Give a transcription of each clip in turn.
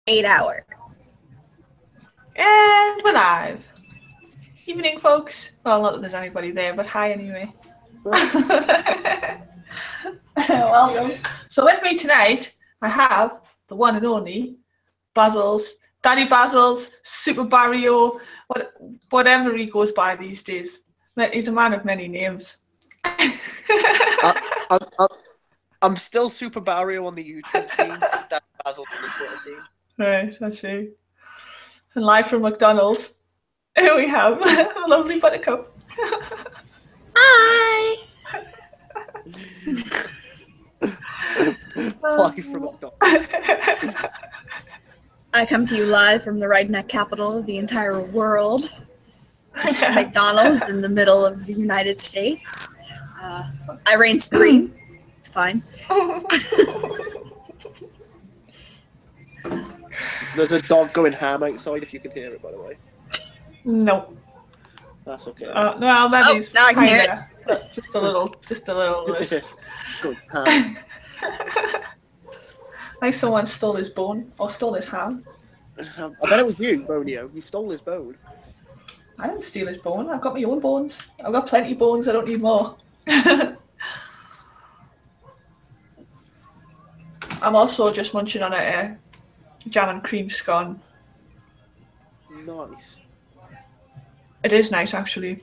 8 hour. And we're live. Evening, folks. Well, not that there's anybody there, but hi anyway. Welcome. So with me tonight, I have the one and only Daddy Basil's, Super Barrio, whatever he goes by these days. He's a man of many names. I'm still Super Barrio on the YouTube scene, Daddy Basil on the Twitter scene. Right, I see. And live from McDonald's, here we have a lovely Buttercup. Hi! Live from McDonald's. I come to you live from the redneck capital of the entire world. This is McDonald's in the middle of the United States. I reign supreme. It's fine. There's a dog going ham outside, if you can hear it, by the way. No. That's okay. No, maybe now I can hear it. Just a little. Good ham. Like someone stole his bone or stole his ham. I bet it was you, Bonio. You stole his bone. I didn't steal his bone. I've got my own bones. I've got plenty of bones. I don't need more. I'm also just munching on a jam and cream scone. Nice. It is nice, actually.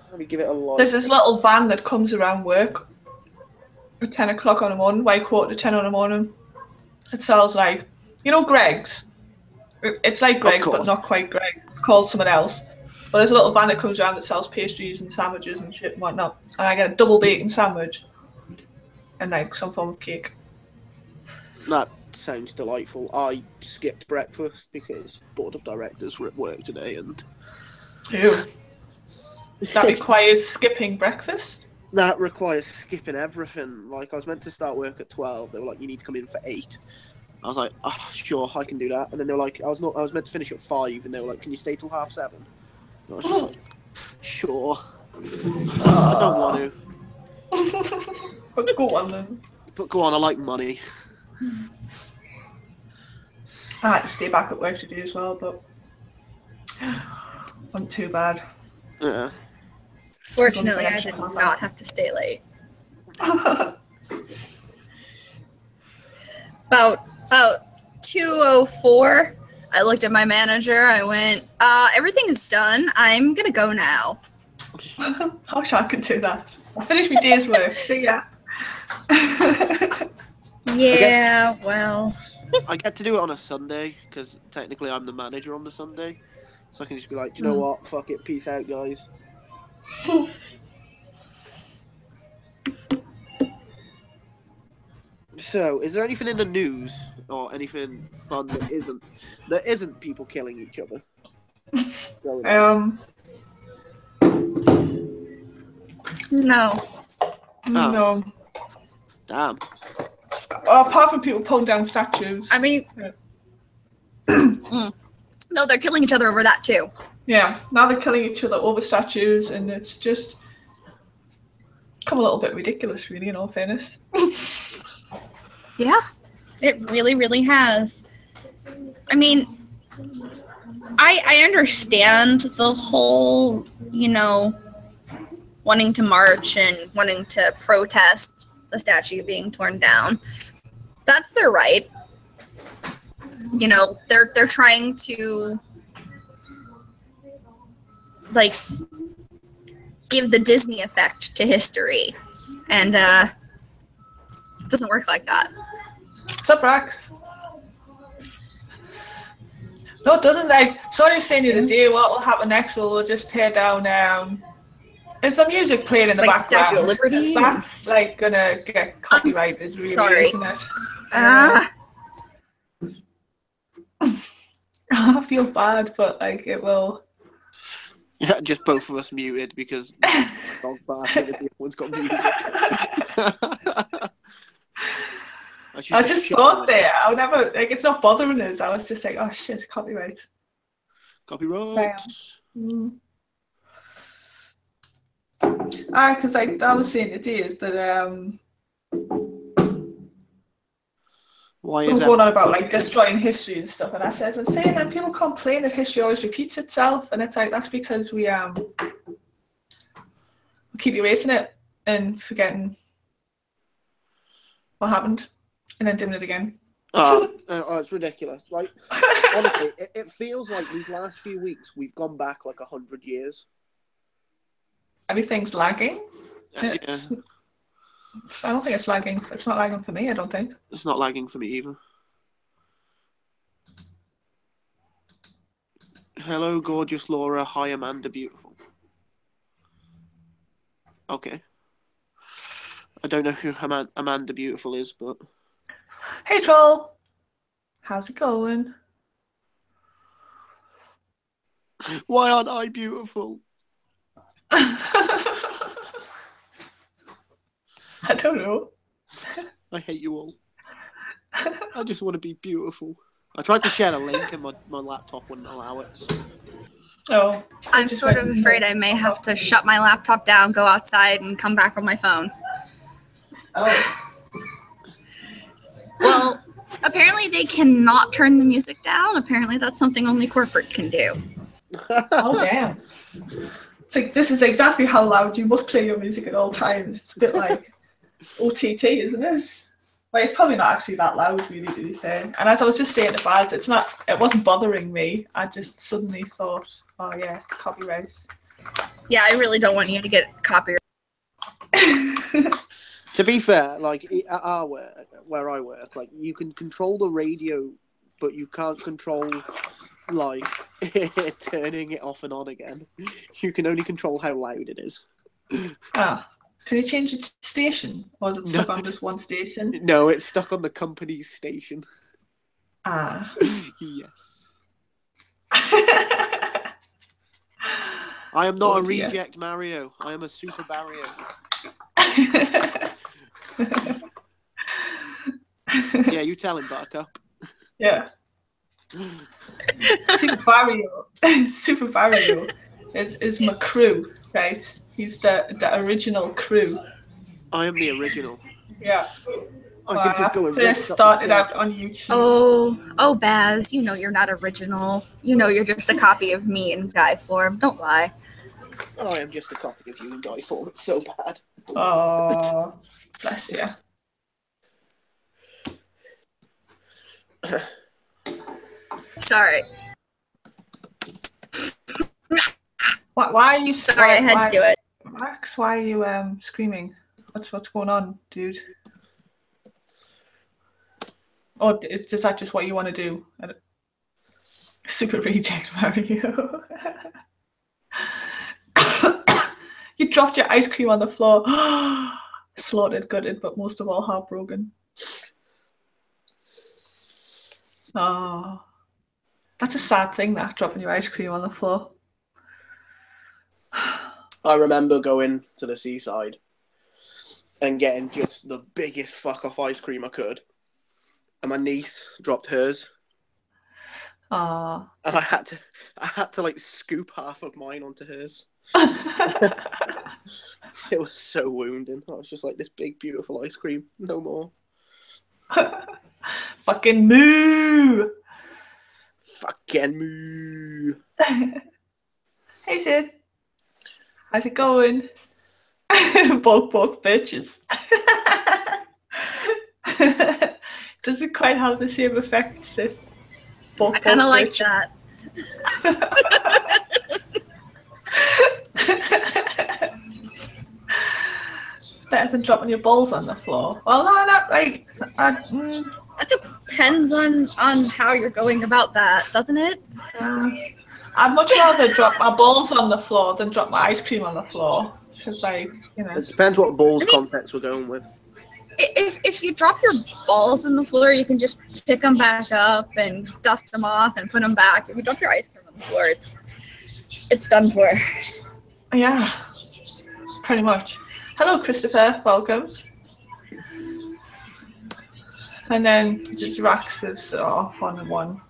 Let me give it a like. There's this little van that comes around work at 10 o'clock on the morning, by 9:45 in the morning. It sells like, you know, Greg's. It's like Greg's, but not quite Greg's. It's called something else. But there's a little van that comes around that sells pastries and sandwiches and shit and whatnot. And I get a double bacon sandwich and like some form of cake. That sounds delightful. I skipped breakfast because board of directors were at work today, and Ew. That requires skipping breakfast? That requires skipping everything. Like, I was meant to start work at 12. They were like, you need to come in for 8. I was like, oh, sure, I can do that. And then they were like, I was meant to finish at 5, and they were like, can you stay till 7:30? And I was just like, sure. I don't want to. But go on then. But go on, I like money. I had to stay back at work today as well, but wasn't too bad. Yeah. Fortunately, I did not have to stay late. About 2:04, I looked at my manager. I went, everything is done. I'm gonna go now. I wish I could do that. I finished my day's work. See ya. Yeah, well. I get to do it on a Sunday because technically I'm the manager on the Sunday, so I can just be like, do you know what? Fuck it. Peace out, guys. So, is there anything in the news or anything fun that isn't people killing each other? No. No. Damn. Apart from people pulling down statues. I mean, no, they're killing each other over that too. Yeah, now they're killing each other over statues, and it's just become a little bit ridiculous, really, in all fairness. Yeah, it really, really has. I mean, I understand the whole, wanting to march and wanting to protest the statue being torn down. That's their right. They're trying to give the Disney effect to history, and it doesn't work like that. What's up, Rax? No, it doesn't. Somebody was saying the other day, what will happen next? We'll just tear down. There's some music playing in the background. Statue of Liberty. That's gonna get copyrighted, really, sorry. isn't it? I feel bad, but it will. Yeah, just both of us muted because dog barking and the other one's got music. I just thought there. I would never it's not bothering us. I was just like, oh shit, copyright. Copyright. Because I was saying today is that Why we're is going on everything... about like destroying history and stuff, and I says, and saying that people complain that history always repeats itself, and it's like that's because we keep erasing it and forgetting what happened, and then doing it again. It's ridiculous. Like, honestly, it feels like these last few weeks we've gone back like 100 years. Everything's lagging. Yeah. I don't think it's lagging. It's not lagging for me, I don't think. It's not lagging for me either. Hello, gorgeous Laura. Hi, Amanda Beautiful. Okay. I don't know who Amanda Beautiful is, but... Hey, Troll. How's it going? Why aren't I beautiful? I don't know. I hate you all. I just want to be beautiful. I tried to share a link and my laptop wouldn't allow it. So. Oh. I'm sort of afraid I may have to shut my laptop down, go outside, and come back on my phone. Oh. Well, apparently they cannot turn the music down. Apparently that's something only corporate can do. Oh, damn. It's like, this is exactly how loud you must play your music at all times. It's a bit like OTT, isn't it? Well, it's probably not actually that loud, really, to be fair. And as I was just saying to Baz, it wasn't bothering me. I just suddenly thought, oh yeah, copyright. Yeah, I really don't want you to get copyright. To be fair, like at our work, where I work, like you can control the radio, but you can't control like turning it off and on again. You can only control how loud it is. Ah. Can you change its station? Or is it stuck on just one station? No, it's stuck on the company's station. Ah. Yes. I am not a reject Mario. I am a Super Mario. Yeah, you tell him, Buttercup. Yeah. Super Mario is my crew, right? He's the original crew. I am the original. Yeah. I can just go and first started out on YouTube. Oh, Baz, you know you're not original. You know you're just a copy of me in guy form. Don't lie. I am just a copy of you in guy form. It's so bad. Oh, bless you. Sorry. Why are you? Sorry, I had to do it. Max, why are you screaming? What's going on, dude? Or is that just what you want to do? Super reject Mario. You dropped your ice cream on the floor. Slaughtered, gutted, but most of all heartbroken. Oh, that's a sad thing, that, dropping your ice cream on the floor. I remember going to the seaside and getting just the biggest fuck off ice cream I could. And my niece dropped hers. Ah. And I had to like scoop half of mine onto hers. It was so wounding. I was just like, this big beautiful ice cream, no more. Fucking moo. Fucking moo. Hey Sid. How's it going? Bulk bitches. Doesn't quite have the same effect, Sid. I kind of like that. Better than dropping your balls on the floor. Well, no, not like. That depends on how you're going about that, doesn't it? I'd much rather drop my balls on the floor than drop my ice cream on the floor. Because, like, you know. It depends what balls context we're going with. If you drop your balls on the floor, you can just pick them back up and dust them off and put them back. If you drop your ice cream on the floor, it's done for. Yeah, pretty much. Hello, Christopher. Welcome. And then the Drax is off on one.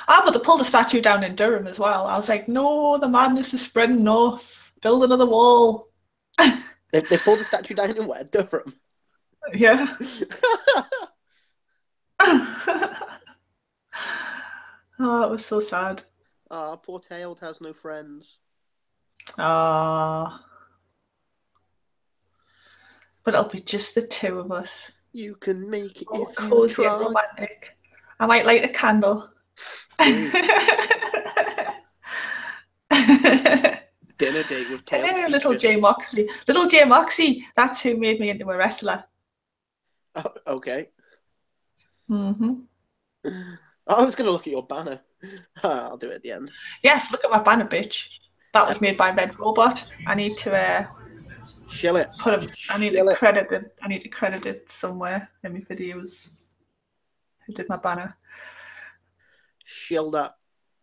But they pulled a statue down in Durham as well. I was like, no, the madness is spreading north. Build another wall. They pulled a statue down in where? Durham? Yeah. Oh, it was so sad. Ah, poor Tailed has no friends. Ah. But it'll be just the two of us. You can make it All if you cozy and try. romantic. I might light a candle. Do. Dinner date with Tailed Hey, little featuring. J Moxley. Little J Moxley. That's who made me into a wrestler. Oh, okay. Mm-hmm. I was going to look at your banner. I'll do it at the end. Yes, look at my banner, bitch. That was made by Red Robot. I need to Shill it. put him. I need Shill to it. credit it. I need to credit it somewhere in my videos. Who did my banner? Shill that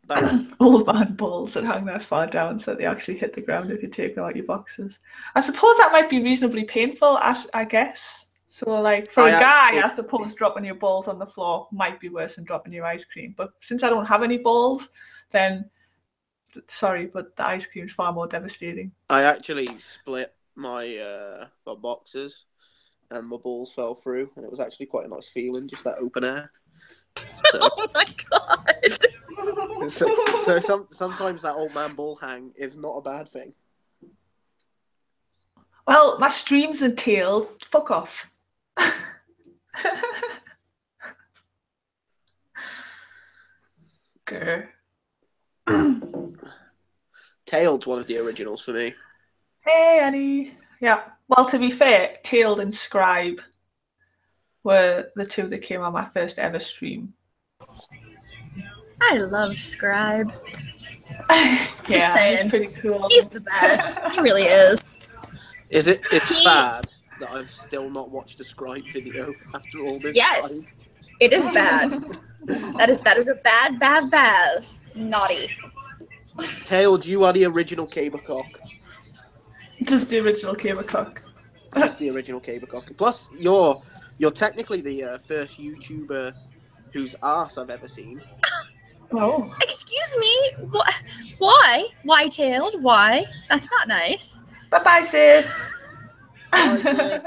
banner. Old man balls that hang that far down so they actually hit the ground if you take them out your boxes. I suppose that might be reasonably painful, I guess. So, like, for a guy, I suppose dropping your balls on the floor might be worse than dropping your ice cream. But since I don't have any balls, then, sorry, but the ice cream is far more devastating. I actually split my my boxes and my balls fell through, and it was actually quite a nice feeling, just that open air. So, Oh my god. so sometimes that old man ball hang is not a bad thing. Well, my streams and tail, fuck off. Grr. Tailed's one of the originals for me. Hey, Annie. Yeah. Well, to be fair, Tailed and Scribe were the two that came on my first ever stream. I love Scribe. Yeah, saying. he's pretty cool. He's the best. He really is. It's bad that I've still not watched a Scribe video after all this Yes, time. it is bad. That is a bad. Naughty. Tailed, you are the original Caber Cock. Just the original Caber Cock. Just the original Caber Cock. Plus, you're technically the first YouTuber whose arse I've ever seen. Oh. Excuse me? Why? Why, Tailed? Why? That's not nice. Bye-bye, sis. Bye, sis.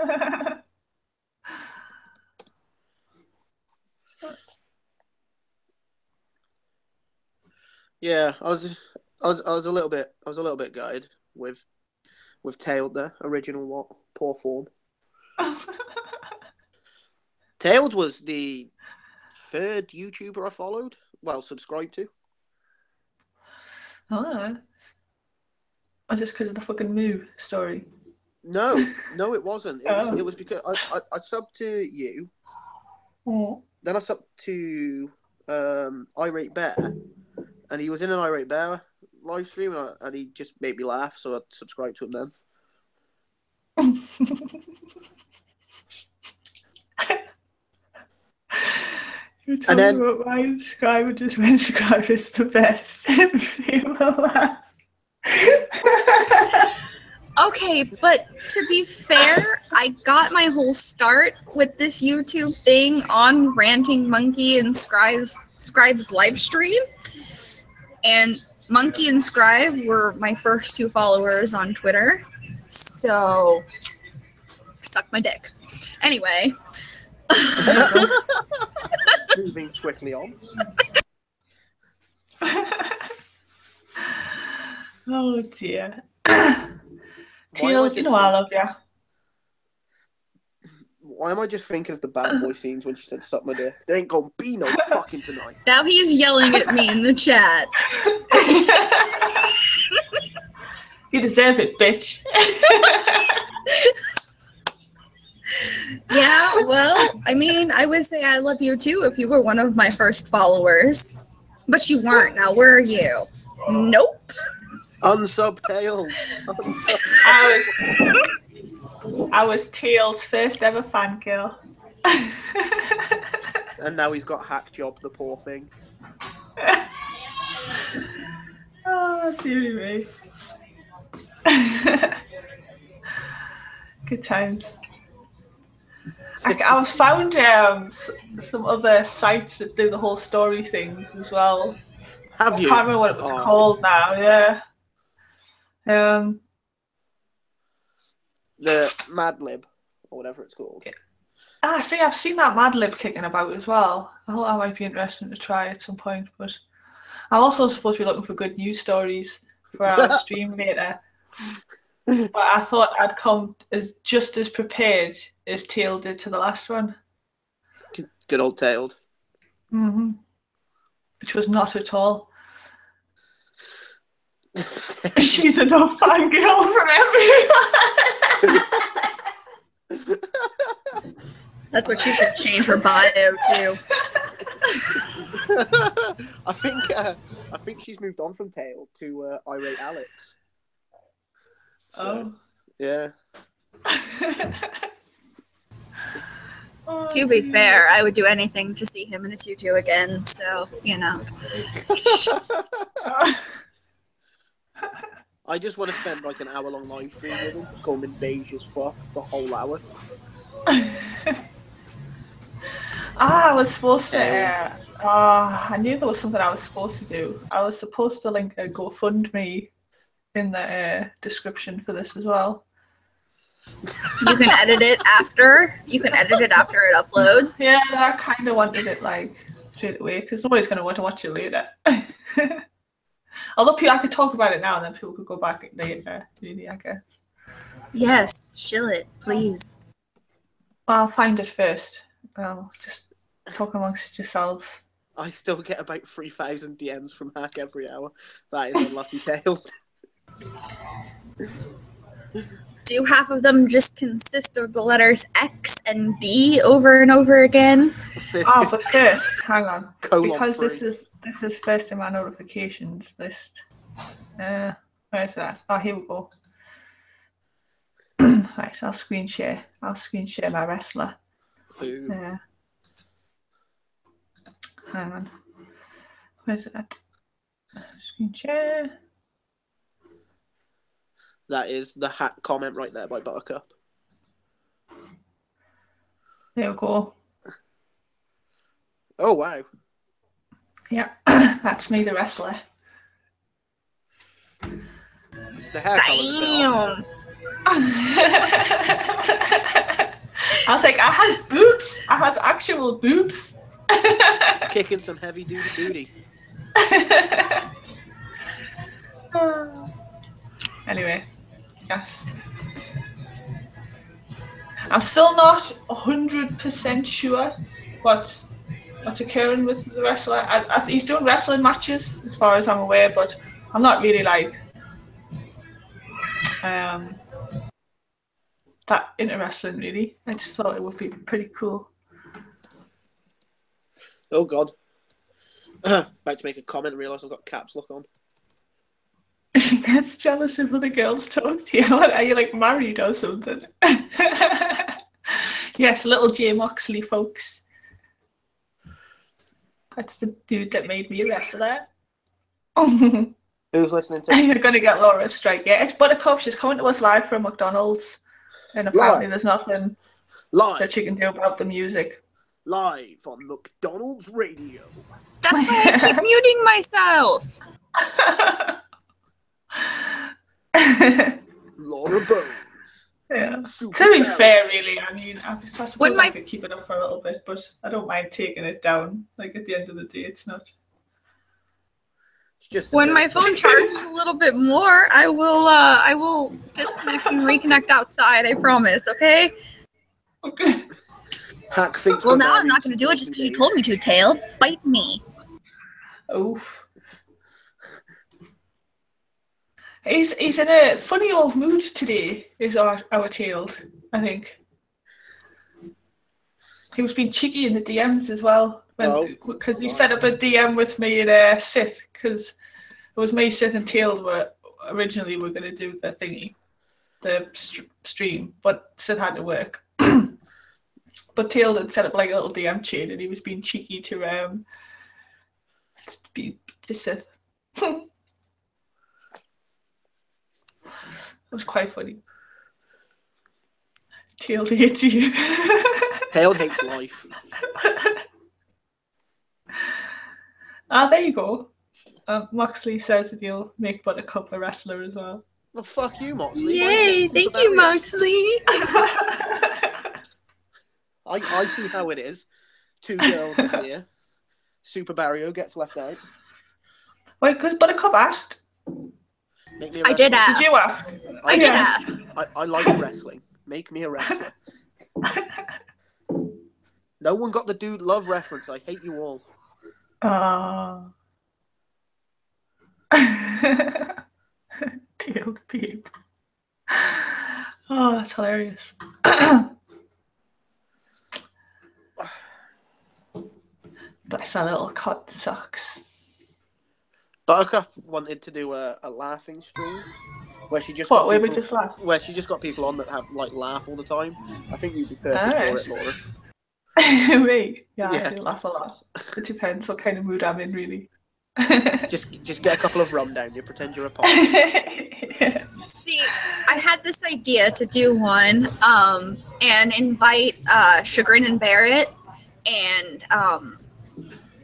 Yeah, I was a little bit gutted with Tailed there, original what? Poor form. Tailed was the third YouTuber I followed, well, subscribed to. Oh. Was this because of the fucking Moo story? No, it wasn't. It was because I subbed to you. Oh. Then I subbed to Irate Bear, and he was in an Irate Bear live stream, and he just made me laugh, so I subscribed to him then. You're talking about why Scribe just when Scribe is the best. Okay, but to be fair, I got my whole start with this YouTube thing on Ranting Monkey and Scribe's live stream. And Monkey and Scribe were my first two followers on Twitter. So, suck my dick. Anyway. Moving swiftly on. Oh dear. Teal, you know I love you. Why am I just thinking of the bad boy scenes when she said suck my dick? There ain't gonna be no fucking tonight. Now he's yelling at me in the chat. You deserve it, bitch. Yeah, well, I mean, I would say I love you too if you were one of my first followers. But you weren't. Now, where are you? Nope. Unsub Tails. I was Tails' first ever fan girl. And now he's got hack job, the poor thing. Oh, dearie me. Good times. I was found some other sites that do the whole story things as well. Have you? I can't remember what it was called now. Yeah. The Mad Lib, or whatever it's called. See, I've seen that Mad Lib kicking about as well. I thought that might be interesting to try at some point, but I'm also supposed to be looking for good news stories for our stream later. But I thought I'd come just as prepared as Tail did to the last one. Good old Tailed. Mm-hmm. Which was not at all. She's enough fangirl from everyone. That's what she should change her bio to. I think she's moved on from Tail to Irate Alex. So, yeah. To be fair, I would do anything to see him in a tutu again, so, you know. I just want to spend like an hour-long live stream with him, going in beige as fuck the whole hour. I was supposed to. I knew there was something I was supposed to do. I was supposed to link a GoFundMe in the description for this as well. You can edit it after. You can edit it after it uploads. Yeah, I kind of wanted it like straight away because nobody's going to want to watch it later. Although I could talk about it now and then people could go back later, really, I guess. Yes, shill it, please. I'll find it first. Just talk amongst yourselves. I still get about 3,000 DMs from Hack every hour. That is unlucky Tailed. Do half of them just consist of the letters X and D over and over again? But first, hang on. Because 3. this is first in my notifications list. Where's that? Oh, here we go. Right, so I'll screen share. I'll screen share my wrestler. Yeah. Hang on. Where's that? Screen share. That is the Hack comment right there by Buttercup. There we go. Oh, wow. Yeah, that's me, the wrestler. The hair Damn! I was like, I has boobs. I has actual boobs. Kicking some heavy duty booty. Anyway, yes. I'm still not 100% sure what's occurring with the wrestler. He's doing wrestling matches, as far as I'm aware, but I'm not really like that into wrestling, really. I just thought it would be pretty cool. Oh, God. About to make a comment and realise I've got caps lock on. She gets jealous if other girls talk to you. What, are you like married or something? Yes, little Jay Moxley, folks. That's the dude that made me a wrestler. Who's listening to? You're going to get Laura a strike. Yeah, it's Buttercup. She's coming to us live from McDonald's. And apparently there's nothing that she can do about the music. Live on McDonald's radio. That's why I keep muting myself. Laura Bones. Yeah. To be fair, really, I mean, I suppose I could keep it up for a little bit, but I don't mind taking it down. Like, at the end of the day, it's not. Just when my phone charges a little bit more, I will disconnect and reconnect outside. I promise. Okay. Okay. Hack thinks well, now I'm not going to do it just because you told me to. Tail, bite me. Oof. He's in a funny old mood today. Is our Tailed, I think. He was being cheeky in the DMs as well, because he set up a DM with me and Sith, because it was me, Sith, and Tailed were originally going to do the thingy, the stream, but Sith had to work. But Tailed had set up like a little DM chain, and he was being cheeky to Sith. It was quite funny. Tailed hates you. Tailed hates life. There you go. Moxley says that you'll make Buttercup a wrestler as well. Well, fuck you, Moxley. Yay! Thank you, Moxley. I see how it is. 2 girls in here. Super Barrio gets left out. Wait, because Buttercup asked. Make me a I did wrestler. ask. Did you ask? I did ask. I like wrestling. Make me a wrestler. No one got the Dude Love reference. I hate you all. Tailed peep. Oh, that's hilarious. Bless that little cut sucks. Buttercup wanted to do a laughing stream where she just What, got where we people, just laugh? where she just got people on that have like laugh all the time. I think you'd be perfect for it, Laura. Me? Yeah, Yeah. I do laugh a lot. It depends what kind of mood I'm in, really. Just get a couple of rum down. You pretend you're a pop. See, I had this idea to do one and invite Chagrin and Barrett and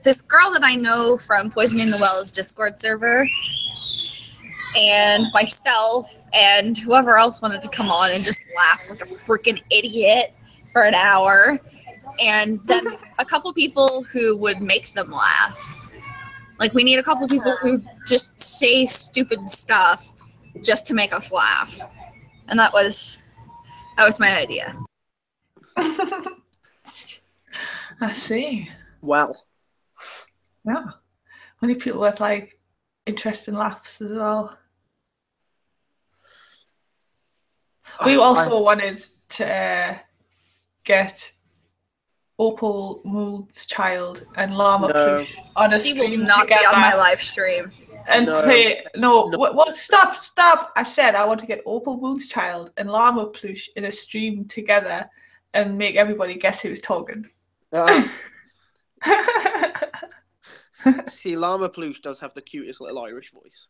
this girl that I know from Poisoning the Wells Discord server, and myself and whoever else wanted to come on and just laugh like a freaking idiot for an hour, and then a couple people who would make them laugh. Like, we need a couple people who just say stupid stuff just to make us laugh, and that was my idea. I see. Well, Yeah. Many people with like interesting laughs as well. We also wanted to get Opal Moods Child and Llama Plush on a She will stream not together be on my live stream. and play. What? Stop! I said I want to get Opal Moods Child and Llama Plush in a stream together and make everybody guess who's talking. See, Llama Plush does have the cutest little Irish voice.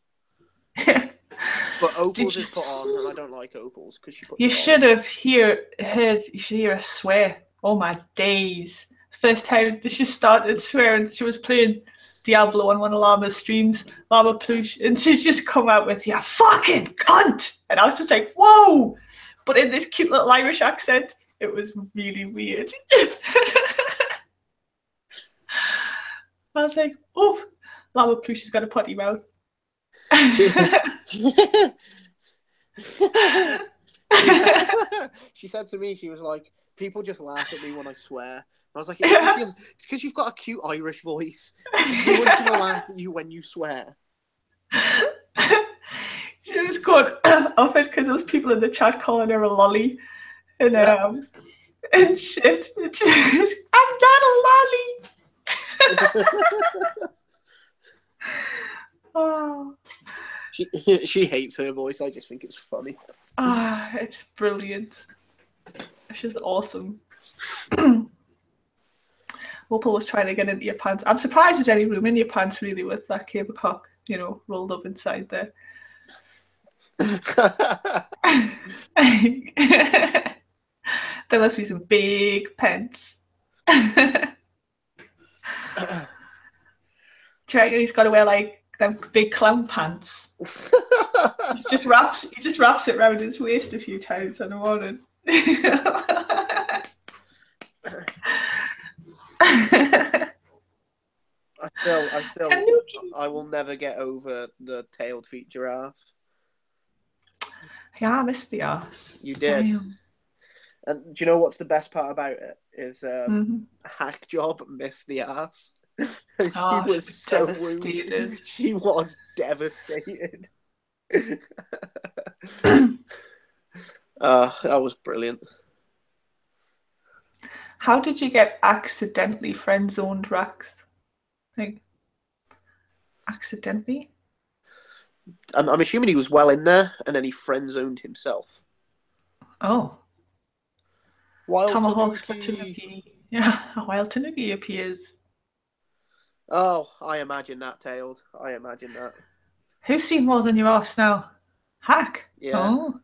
But Opal's is put on, and I don't like Opal's because she puts You it should on. have you should hear her swear. Oh my days. First time she started swearing, she was playing Diablo on one of Llama's streams, Llama Plush, and she just come out with, "You fucking cunt!" And I was just like, whoa! But in this cute little Irish accent, it was really weird. I was like, oh, Llama Plush has got a potty mouth. She said to me, she was like, people just laugh at me when I swear. I was like, it's because you've got a cute Irish voice. No one's going to laugh at you when you swear. She was going off it because there was people in the chat calling her a lolly. And shit. Was, I'm not a lolly. Oh. She hates her voice. I just think it's funny. It's brilliant. She's awesome. Opal was trying to get into your pants. I'm surprised there's any room in your pants, really, with that cable cock, rolled up inside there. There must be some big pants. Do you reckon he's got to wear like them big clown pants? He just wraps it around his waist a few times in the morning. I will never get over the tailed feet giraffe. Yeah, I missed the arse. You did. Damn. And do you know what's the best part about it? Is Hack Job missed the ass. She was so wounded. She was devastated. That was brilliant. How did you get accidentally friend-zoned, Rax? Like, accidentally? I'm assuming he was well in there, and then he friend-zoned himself. Oh. Wild Tomahawks for Tanuki. Tanuki. Yeah, a Wild Tanuki appears. Oh, I imagine that, Tailed. I imagine that. Who's seen more than your ass now? Hack? Yeah. Oh.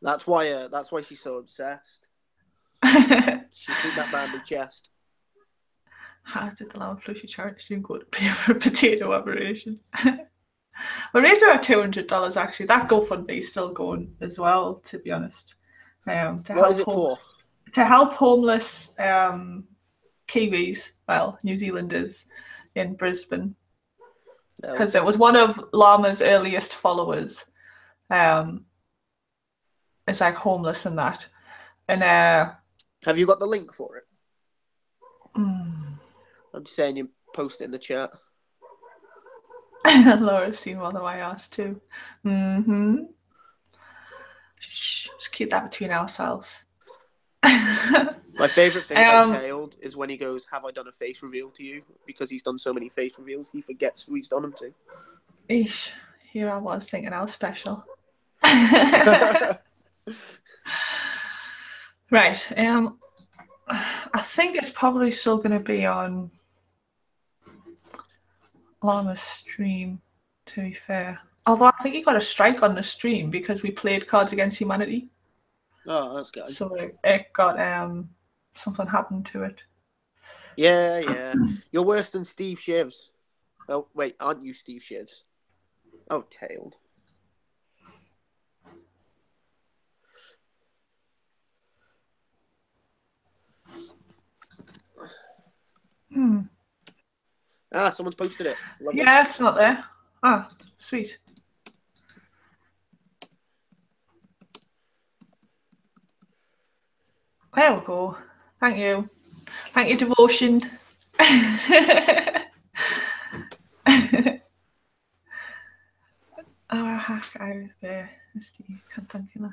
That's why she's so obsessed. She's seen that manly chest. How did the Llama Plushie charity stream go to pay for a potato operation? We raised about $200 actually. That GoFundMe is still going as well, to be honest. What is it for? To help homeless Kiwis, well, New Zealanders in Brisbane, because it was one of Llama's earliest followers. It's like homeless and that. And have you got the link for it? I'm just saying you post it in the chat. Laura's seen one of my ass too. Shh, just keep that between ourselves. My favourite thing about Tailed is when he goes, "Have I done a face reveal to you?" Because he's done so many face reveals, he forgets who he's done them to. Eesh, here I was thinking I was special. Right. I think it's probably still going to be on Llama's stream, to be fair. Although I think he got a strike on the stream because we played Cards Against Humanity. Oh, that's good. So it got something happened to it. Yeah. You're worse than Steve Shivs. Oh wait, aren't you Steve Shivs? Oh, Tailed. Ah, someone's posted it. Lovely. Yeah, it's not there. Ah, sweet. There we go. Thank you. Thank you, Devotion. Hack out there. Thank you.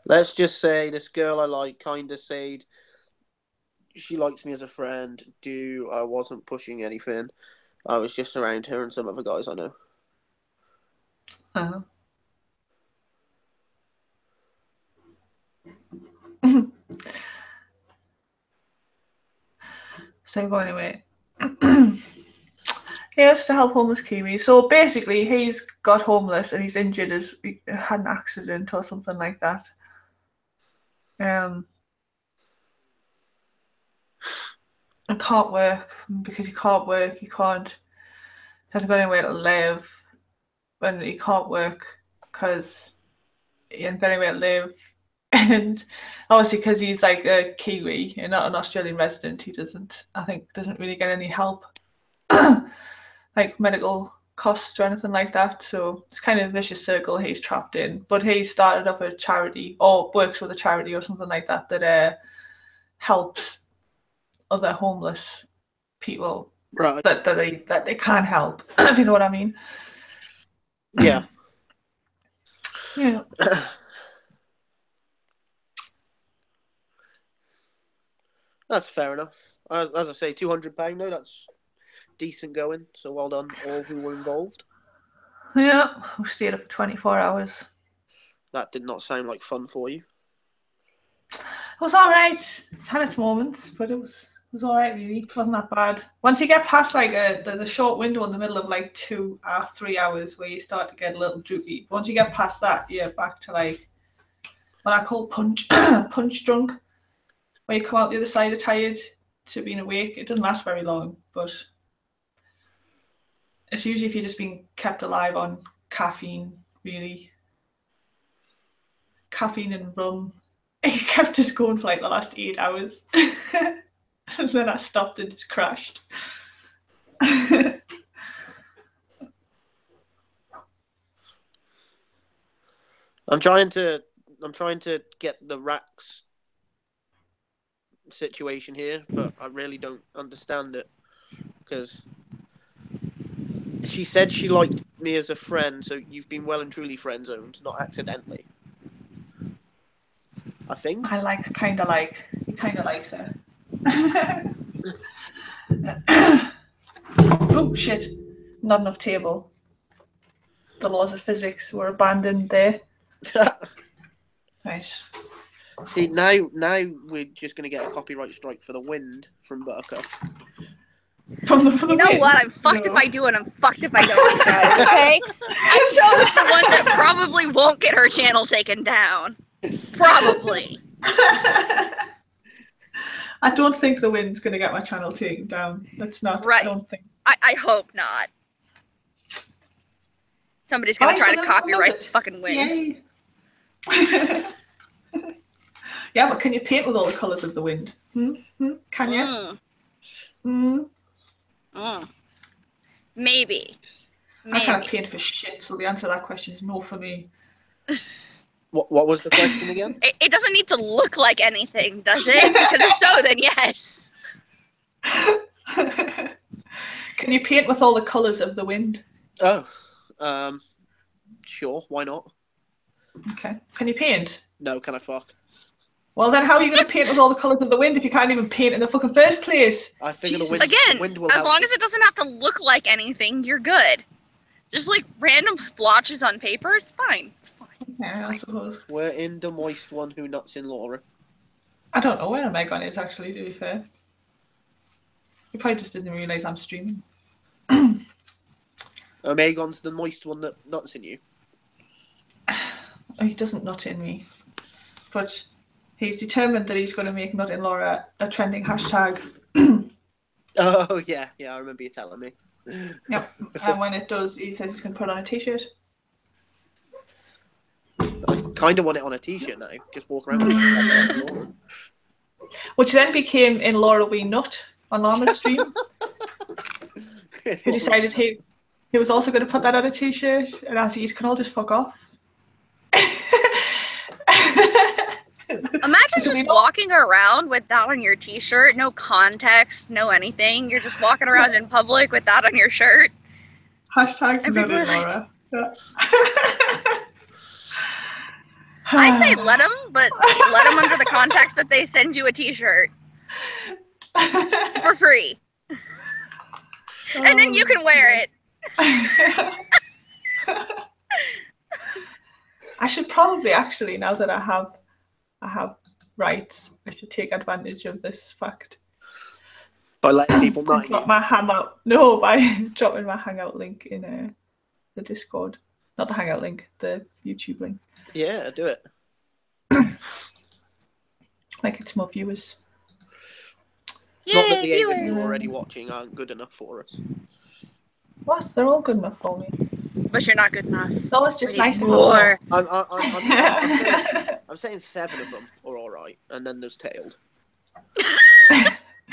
Let's just say this girl I like kind of said she likes me as a friend. I wasn't pushing anything. I was just around her and some other guys I know. So go anyway. Yes, to help homeless Kiwis. So basically, he's got homeless and he's injured. He had an accident or something like that. And can't work because he can't work. He hasn't got anywhere to live, and he can't work because he hasn't got anywhere to live. And obviously, because he's like a Kiwi and not an Australian resident, he doesn't really get any help, like medical costs or anything like that. So it's kind of a vicious circle he's trapped in. But he started up a charity or works with a charity or something like that that helps other homeless people, right? That they can't help. If you know what I mean? Yeah. Yeah. That's fair enough. As I say, £200. No, that's decent going. So well done, all who were involved. Yeah, we stayed up for 24 hours. That did not sound like fun for you. It was all right. It had its moments, but it was all right. Really, it wasn't that bad. Once you get past there's a short window in the middle of like 2 or 3 hours where you start to get a little droopy. Once you get past that, you're back to like what I call punch drunk, where you come out the other side of tired to being awake. It doesn't last very long, but it's usually if you're just being kept alive on caffeine, really. Caffeine and rum. It kept us going for like the last 8 hours. And then I stopped and just crashed. I'm trying to get the racks situation here, but I really don't understand it because she said she liked me as a friend, so you've been well and truly friend zoned, not accidentally. I think. He kind of likes her. Oh shit! Not enough table. The laws of physics were abandoned there. Right. See, now we're just going to get a copyright strike for the wind from Buttercup. From the you know wind? what? I'm fucked if I do and I'm fucked if I don't, guys, okay? I chose the one that probably won't get her channel taken down. Probably. I don't think the wind's going to get my channel taken down. That's not. Right. I don't think. I hope not. Somebody's gonna try to copyright the fucking wind. Yay. Yeah, but can you paint with all the colours of the wind? Can you? Maybe. I can't paint for shit, so the answer to that question is no for me. What was the question again? It doesn't need to look like anything, does it? Because if so, then yes. Can you paint with all the colours of the wind? Oh, sure, why not? Okay. Can you paint? No, can I fuck? Well, then how are you going to paint with all the colours of the wind if you can't even paint in the fucking first place? I figure the wind will as help long you. as it doesn't have to look like anything, you're good. Just like random splotches on paper, it's fine. It's fine. Yeah, I suppose. We're in the moist one who nuts in Laura. I don't know where Megan is, actually, to be fair. He probably just doesn't realise I'm streaming. Megan's the moist one that nuts in you. Oh, he doesn't nut in me. But he's determined that he's going to make Nut in Laura a trending hashtag. Oh, yeah, I remember you telling me. Yep. And when it does, he says he's going to put it on a t-shirt. I kind of want it on a t-shirt now. Just walk around with it. Which then became In Laura We Nut on Llama's stream. He decided he was also going to put that on a t-shirt, and as you can all just fuck off. Imagine just walking around with that on your t-shirt, no context, no anything. You're just walking around in public with that on your shirt. Hashtag Nut in Laura. Yeah. I say let them, but let them under the context that they send you a t-shirt. For free. And then you can wear it. I should probably actually, now that I have rights, I should take advantage of this fact. By letting people know. Drop my hangout. No, by dropping my hangout link in the Discord. Not the hangout link, the YouTube link. Yeah, do it. Like it's more viewers. Not that the 8 of you already watching aren't good enough for us. What? They're all good enough for me. But you're not good enough. It's always just nice to more. I'm saying 7 of them are alright, and then there's Tailed.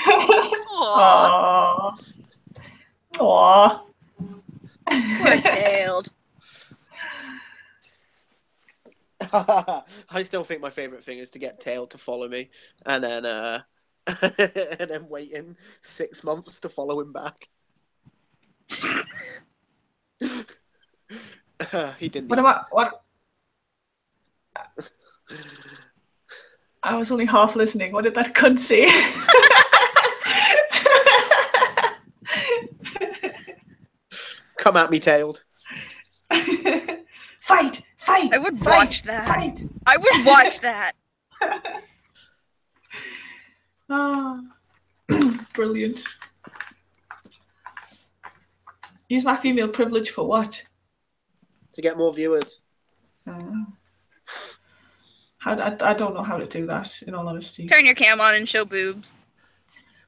Aww. Aww. Poor Tailed. I still think my favourite thing is to get Tailed to follow me, and then and then waiting 6 months to follow him back. He didn't. What? I was only half listening. What did that cunt say? Come at me, Tailed. Fight! I would watch that. I would watch that. Brilliant. Use my female privilege for what? To get more viewers. I don't know how to do that, in all honesty. Turn your cam on and show boobs.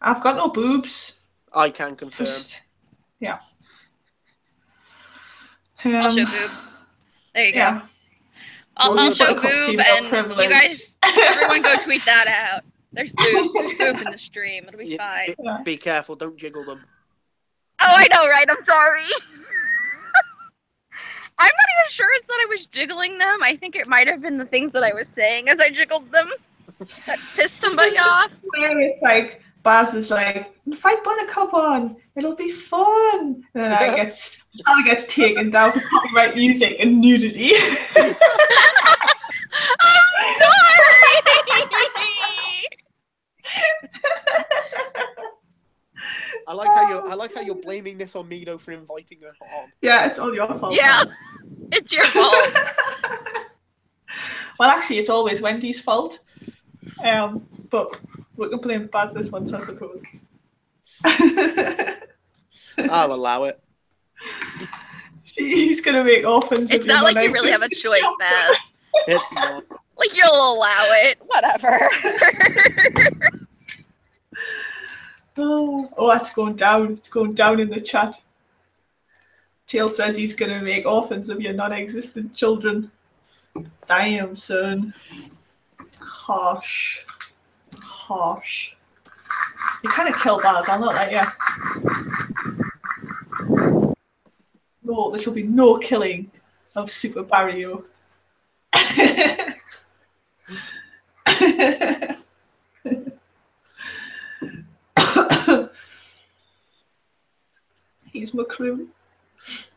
I've got no boobs. I can confirm. Yeah. I'll show boob. There you yeah. go. I'll show boob, and privilege. You guys, everyone go tweet that out. There's boob. There's boob in the stream. It'll be fine. Be careful. Don't jiggle them. Oh, I know, right? I'm sorry. I'm not even sure it's that I was jiggling them. I think it might have been the things that I was saying as I jiggled them that pissed somebody off. It's like, Baz is like, fight Buttercup on. It'll be fun. And then I gets taken down for copyright music and nudity. I'm sorry! I like how you're blaming this on me though for inviting her on. Yeah, it's all your fault. Yeah, it's your fault. Well, actually, it's always Wendy's fault. But we can blame Baz this one, I suppose. I'll allow it. He's gonna make orphans. It's not like you really have a choice, Baz. It's not. Like, you'll allow it. Whatever. Oh, that's going down. It's going down in the chat. Tail says he's going to make orphans of your non-existent children. Damn, son. Harsh. Harsh. You kind of killed Baz, I'll not let you. No, there shall be no killing of Super Barrio. He's my crew.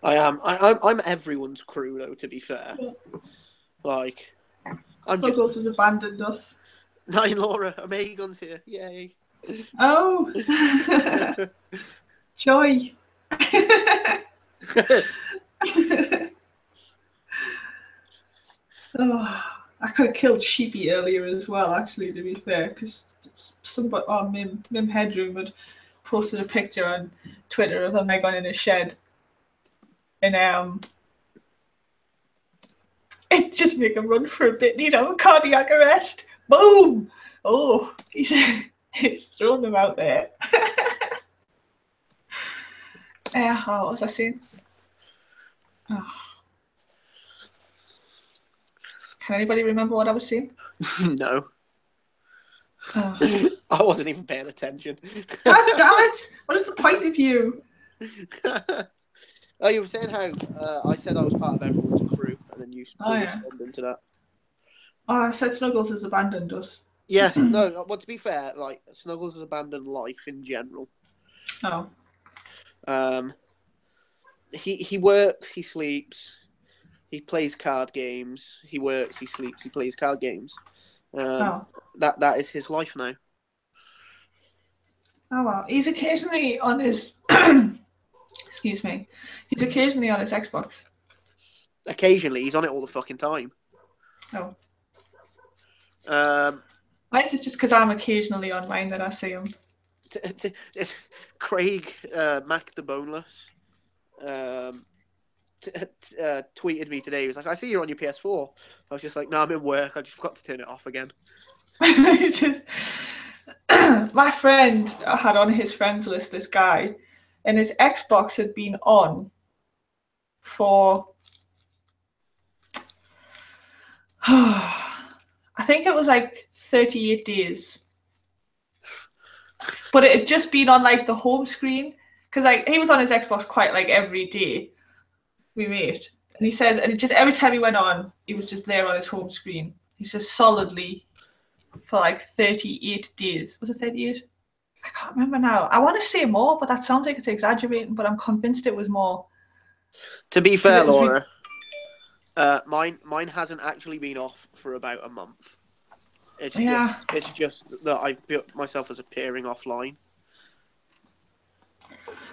I am. I'm everyone's crew, though. To be fair, like, Snuggles has abandoned us. No, Laura, Omegon's here. Yay! Oh, joy. Oh, I could have killed Sheepy earlier as well, actually, to be fair, because somebody, Mim Headroom had posted a picture on Twitter of a Megan in a shed. And it just make him run for a bit, need a cardiac arrest. Boom! Oh, he's throwing them out there. What was I saying? Oh. Can anybody remember what I was saying? No. I wasn't even paying attention. God damn it! What is the point of you? Oh, you were saying how I said I was part of everyone's crew, and then you responded into that. Oh, I said Snuggles has abandoned us. Yes, no. Well, to be fair, like Snuggles has abandoned life in general. Oh. He works, he sleeps, he plays card games. He works, he sleeps, he plays card games. That is his life now. Oh well, he's occasionally on his. Excuse me. He's occasionally on his Xbox. Occasionally, he's on it all the fucking time. Oh. Mine is just because I'm occasionally on mine that I see him. Craig Mac the Boneless tweeted me today. He was like, "I see you're on your PS4." I was just like, "No, I'm in work. I just forgot to turn it off again." My friend had on his friends list this guy, and his Xbox had been on for I think it was like 38 days. But it had just been on like the home screen, because like he was on his Xbox quite like every day we made. And he says, and just every time he went on, he was just there on his home screen. He says solidly for like 38 days. Was it 38? I can't remember now. I want to say more, but that sounds like it's exaggerating, but I'm convinced it was more. To be fair, Laura, mine hasn't actually been off for about a month. It's just that I built myself as appearing offline.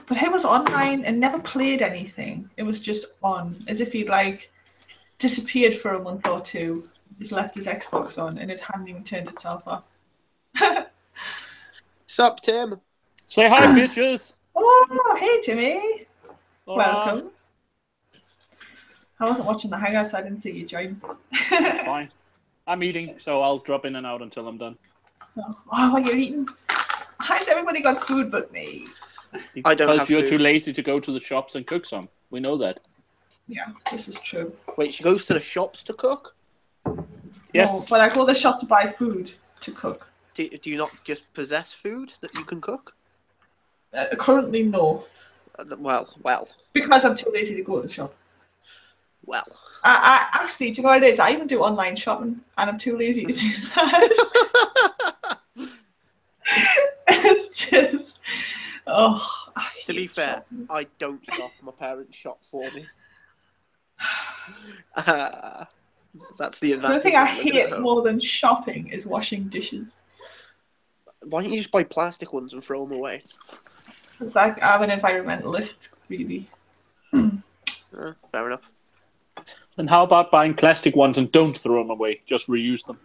But he was online and never played anything. It was just on, as if he'd like disappeared for a month or two, just left his Xbox on, and it hadn't even turned itself off. Sup, Tim? Say hi, bitches. Oh, hey, Jimmy. Welcome. I wasn't watching the Hangout, so I didn't see you join. That's fine. I'm eating, so I'll drop in and out until I'm done. Oh, what are you eating? How's everybody got food but me? I don't have Because you're food. too lazy to go to the shops and cook some. We know that. Yeah, this is true. Wait, she goes to the shops to cook? Yes. No, but I go to the shop to buy food to cook. Do you not just possess food that you can cook? Currently, no. Well. Because I'm too lazy to go to the shop. Well. I actually, do you know what it is? I even do online shopping, and I'm too lazy to do that. It's just, to be fair, I don't shop. My parents shop for me. That's the advantage. The thing I hate more than shopping is washing dishes. Why don't you just buy plastic ones and throw them away? It's like I'm an environmentalist, really. Fair enough. And how about buying plastic ones and don't throw them away? Just reuse them.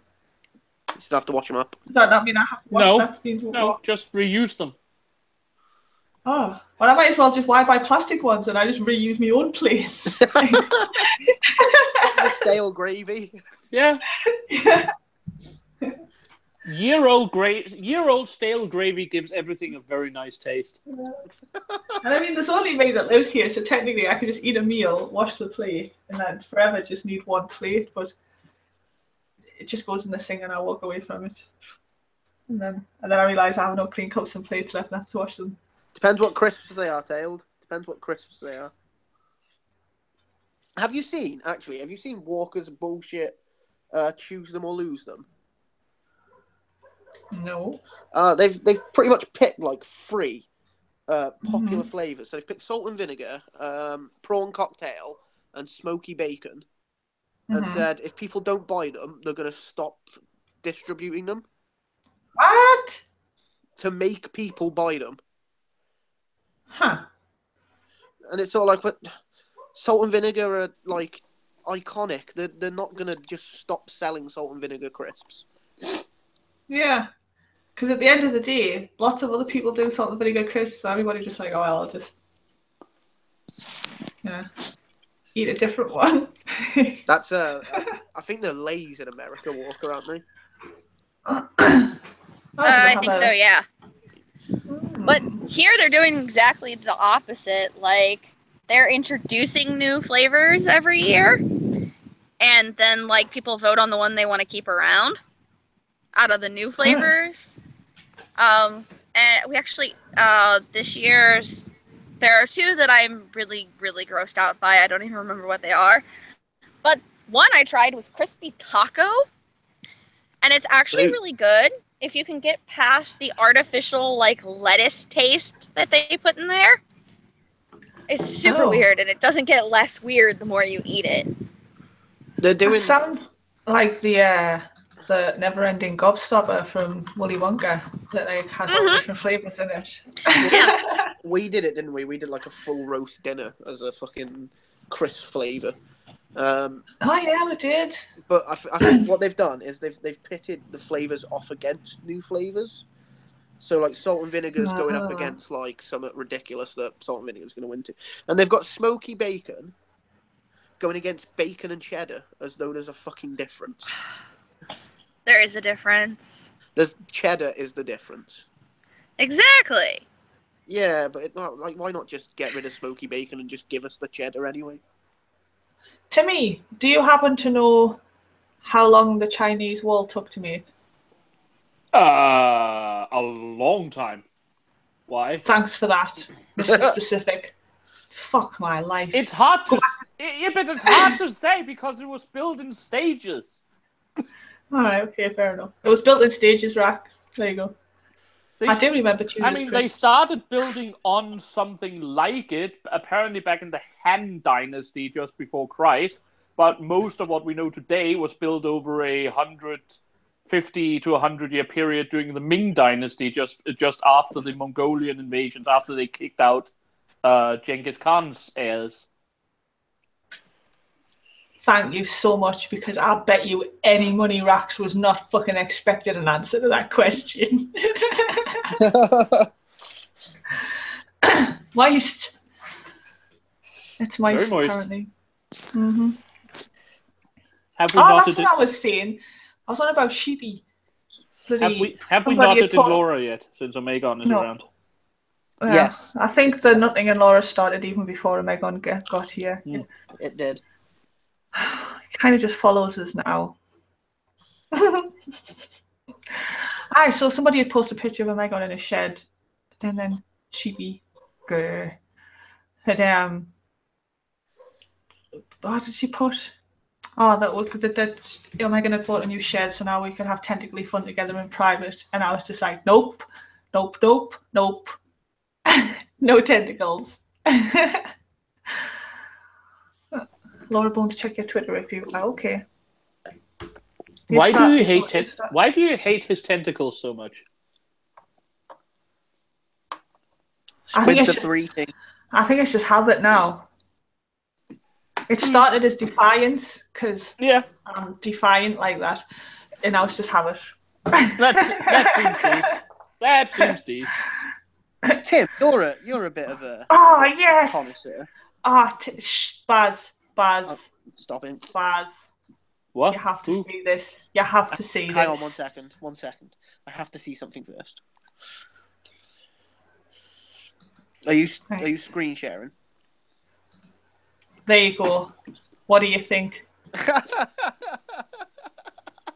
You still have to wash them up. Does that not mean I have to wash that? No, just reuse them. Oh, well, I might as well just buy plastic ones and I just reuse my own plates. The stale gravy. Yeah. Yeah. Year-old stale gravy gives everything a very nice taste. And I mean, there's only me that lives here, so technically I could just eat a meal, wash the plate, and then forever just need one plate, but it just goes in the sink and I walk away from it. And then I realise I have no clean cups and plates left and I have to wash them. Depends what crisps they are, Tailed. Depends what crisps they are. Have you seen Walker's bullshit choose them or lose them? No. They've pretty much picked like 3 popular flavours. So they've picked salt and vinegar, prawn cocktail, and smoky bacon. And said if people don't buy them, they're going to stop distributing them. What? To make people buy them. Huh. And it's sort of like, but salt and vinegar are like iconic. They're not going to just stop selling salt and vinegar crisps. Yeah. Because at the end of the day, lots of other people do salt and vinegar crisps, so everybody just like, oh, well, I'll just eat a different one. That's I think they're Lay's in America, Walker, aren't they? I think so, yeah. But here they're doing exactly the opposite. Like, they're introducing new flavors every year, and then like people vote on the one they want to keep around out of the new flavors. And we actually this year's there are 2 that I'm really, really grossed out by. I don't even remember what they are. But one I tried was crispy taco, and it's actually really good if you can get past the artificial like lettuce taste that they put in there. It's super weird, and it doesn't get less weird the more you eat it. They're doing. It sounds like the never-ending gobstopper from Willy Wonka that like has all different flavors in it. Yeah. We did it, didn't we? We did like a full roast dinner as a fucking crisp flavor. Oh yeah, we did. But I think what they've done is they've pitted the flavors off against new flavors. So like salt and vinegar's going up against like something ridiculous that salt and vinegar's going to win to, and they've got smoky bacon going against bacon and cheddar, as though there's a fucking difference. There is a difference. There's cheddar is the difference. Exactly. Yeah, but like, why not just get rid of smoky bacon and just give us the cheddar anyway? Timmy, do you happen to know how long the Chinese wall took to make? A long time. Why? Thanks for that, Mr. Specific. Fuck my life. It's hard to but it's hard to say because it was built in stages. Alright, okay, fair enough. It was built in stages, Rax. There you go. I do remember they started building on something like it, apparently back in the Han Dynasty just before Christ, but most of what we know today was built over a 150 to 100-year period during the Ming Dynasty, just after the Mongolian invasions, after they kicked out Genghis Khan's heirs. Thank you so much, because I bet you any money Rax was not fucking expecting an answer to that question. Moist. It's moist, very moist. apparently. Mm-hmm. That's what I was saying. I was on about sheepy. Have we nodded in Laura yet, since Omegon is around? Yes. I think the Nothing in Laura started even before Omegon got here. It did. It kind of just follows us now. So somebody had posted a picture of Omegon in a shed, and then sheepy had what did she put? Oh, that Omegon had bought a new shed, so now we could have tentacly fun together in private. And I was just like, nope, nope, nope, nope. No tentacles. Laura Bones, check your Twitter if you are okay. Why do you hate his tentacles so much? Squids are 3 things. I think it's just habit now. It started as defiance, because I'm defiant like that, and now it's just habit. That seems decent. Tim, you're a bit of a connoisseur. Baz. Stop it. Baz. What? You have to Who? see this. You have to see this. Hang on 1 second. 1 second. I have to see something first. Are you screen sharing? There you go. What do you think?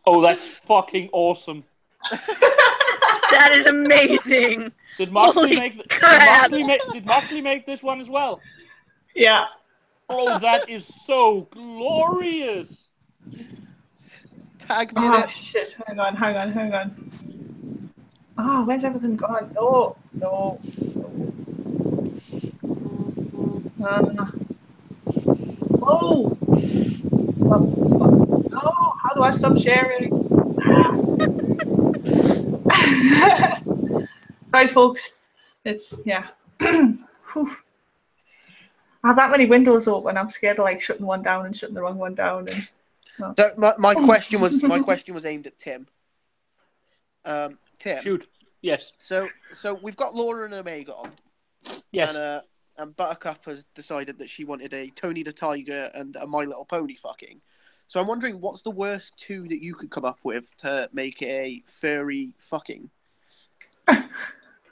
Oh, that's fucking awesome. That is amazing. Did Moxley Holy make? crap. Did Moxley make this one as well? Yeah. Bro, that is so glorious. Tag me in Oh it. shit! Hang on. Oh, where's everything gone? No. Oh. Stop. No. How do I stop sharing? Right, folks. It's Whew. I have that many windows open. I'm scared of like shutting one down and shutting the wrong one down. And So my question was aimed at Tim. Tim. Shoot. Yes. So we've got Laura and Omega on. Yes. And Buttercup has decided that she wanted a Tony the Tiger and a My Little Pony fucking. So I'm wondering, what's the worst two that you could come up with to make a furry fucking?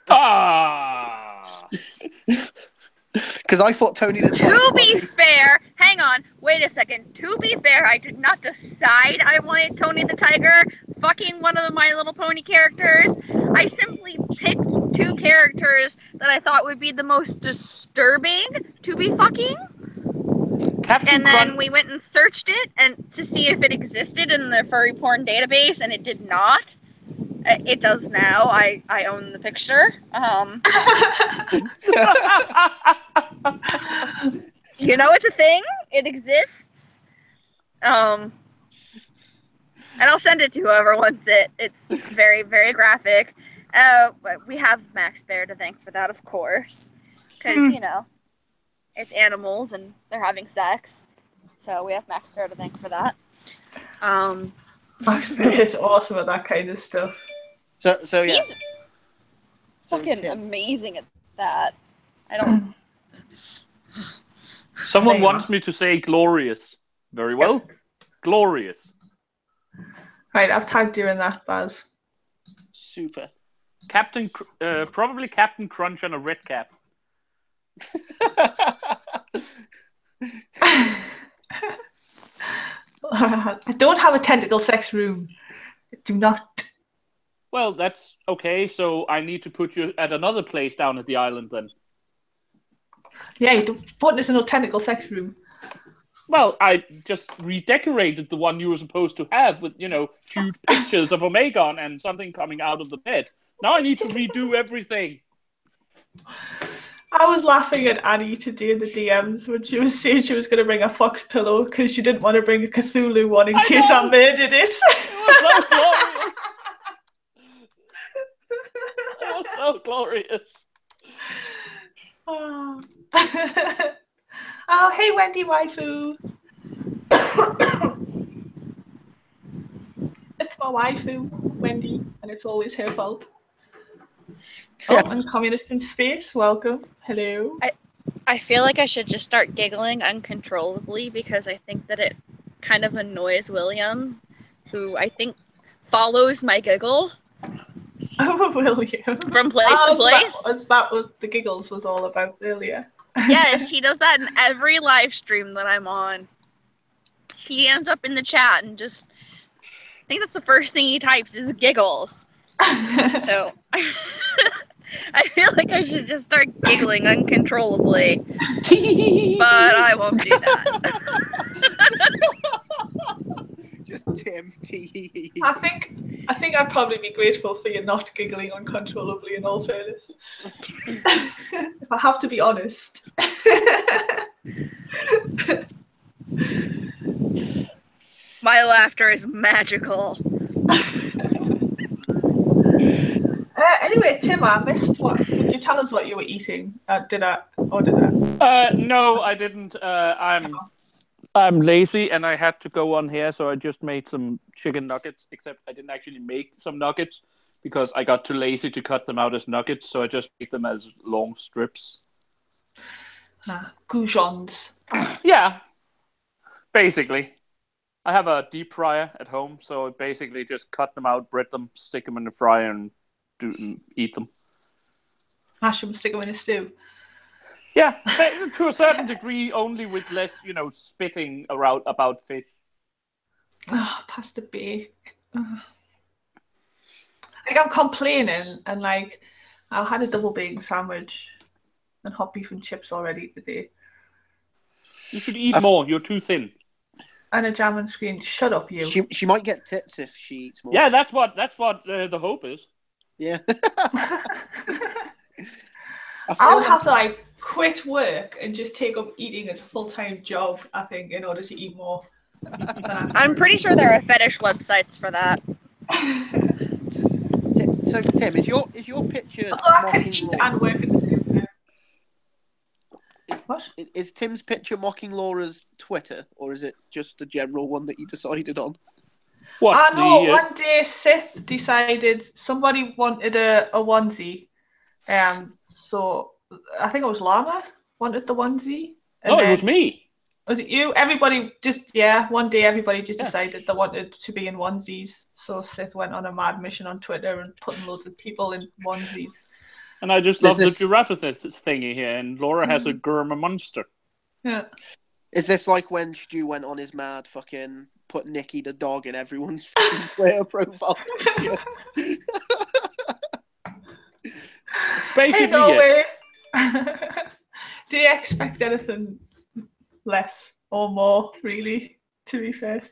Ah. Because I thought Tony the Tiger. To be fair, hang on, wait a second. To be fair, I did not decide I wanted Tony the Tiger fucking one of the My Little Pony characters. I simply picked two characters that I thought would be the most disturbing to be fucking. And then we went and searched it and to see if it existed in the furry porn database, and it did not. It does now. I own the picture. You know, it's a thing. It exists. And I'll send it to whoever wants it. It's very, very graphic. But we have Max Bear to thank for that, of course. Because, you know, it's animals and they're having sex. So we have Max Bear to thank for that. Max Bear is awesome at that kind of stuff. So yeah. He's fucking amazing at that. I don't... Someone wants me to say glorious. Very well. Glorious. Right, I've tagged you in that, Baz. Super. Probably Captain Crunch on a red cap. I don't have a tentacle sex room. I do not. Well, that's okay. So I need to put you at another place down at the island then. Yeah, you don't put this in a tentacle sex room. Well, I just redecorated the one you were supposed to have with, you know, cute pictures of Omegon and something coming out of the bed. Now I need to redo everything. I was laughing at Annie today in the DMs when she was saying she was going to bring a fox pillow because she didn't want to bring a Cthulhu one in case I murdered it. It was so glorious. It was so glorious. Oh. Oh, hey, Wendy waifu. It's my waifu, Wendy, and it's always her fault. Oh, and Communist in Space, welcome. Hello. I feel like I should just start giggling uncontrollably because I think that it kind of annoys William, who I think follows my giggle. Oh, William. From place to place. That was the giggles was all about earlier. Yes, he does that in every live stream that I'm on. He ends up in the chat and just... I think that's the first thing he types is giggles. So... I feel like I should just start giggling uncontrollably. But I won't do that. Just Tim. I think I'd probably be grateful for you not giggling uncontrollably, in all fairness. If I have to be honest. My laughter is magical. Anyway, Tim, I missed what. Could you tell us what you were eating? Did I? No, I didn't. I'm lazy and I had to go on here, so I just made some chicken nuggets, except I didn't actually make some nuggets because I got too lazy to cut them out as nuggets, so I just made them as long strips. Goujons. Yeah, basically. I have a deep fryer at home, so I basically just cut them out, bread them, stick them in the fryer, and eat them. Mash them, stick them in a stew. Yeah, to a certain degree, only with less, spitting around about fish. Oh, pasta bake. Like, I'm complaining, and like, I had a double bacon sandwich and hot beef and chips already today. You should eat more. You're too thin. And a jam and screen. Shut up, you. She might get tits if she eats more. Yeah, that's what the hope is. Yeah. I'll have to like quit work and just take up eating as a full-time job, I think, in order to eat more. I'm pretty sure there are fetish websites for that. So Tim, is your picture I can mocking eat Laura? and work at the same time. What? Is Tim's picture mocking Laura's Twitter, or is it just a general one that you decided on? What? I know. One day, Sith decided somebody wanted a onesie, so I think it was Llama wanted the onesie. No, it was me. Was it you? One day everybody just decided they wanted to be in onesies. So Sith went on a mad mission on Twitter and putting loads of people in onesies. And I just love the giraffe thingy here, and Laura has a Gurma monster. Yeah. Is this like when Stu went on his mad fucking put Nikki the dog in everyone's Twitter profile picture? Basically, yes. Do you expect anything less or more, really, to be fair?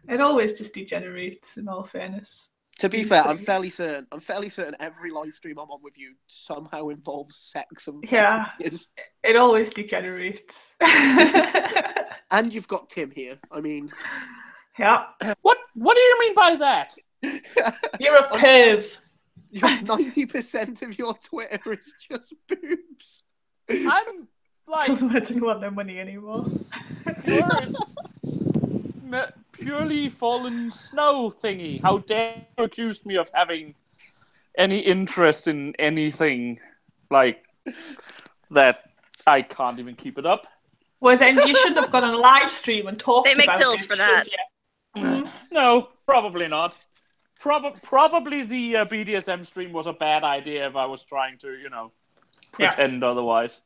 It always just degenerates, in all fairness. To be fair, I'm fairly certain every live stream I'm on with you somehow involves sex and fetishes. It always degenerates. And you've got Tim here. I mean, yeah. What do you mean by that? You're a perv. 90% of your Twitter is just boobs. I'm like, I didn't want their money anymore. Purely fallen snow thingy. How dare you accuse me of having any interest in anything like that? I can't even keep it up. Well, then you shouldn't have gone on a live stream and talked about it. They make pills for that. No, probably not. Probably the BDSM stream was a bad idea if I was trying to, pretend otherwise.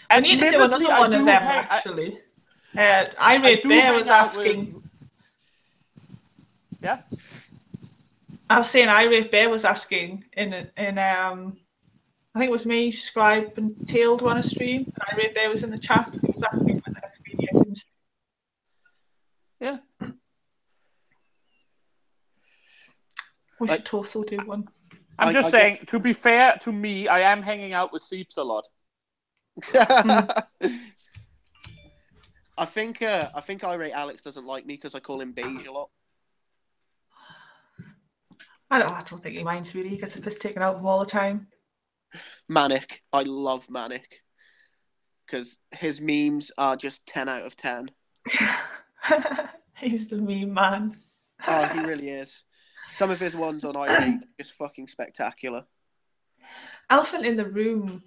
I need to do another one of them, actually. Irate Bear was asking... Yeah? I was saying Irate Bear was asking in I think it was me, Scribe and Tailed on a stream, and Irate Bear was in the chat. He was asking for the next BDSM stream. Yeah. We should also do one. I'm just saying, to be fair to me, I am hanging out with Seeps a lot. I think Irate Alex doesn't like me because I call him beige a lot. I don't think he minds really. He gets a piss taken out of him all the time. Manic. I love Manic. Because his memes are just 10 out of 10. He's the meme man. Oh, he really is. Some of his ones on Irate are just fucking spectacular. Elephant in the Room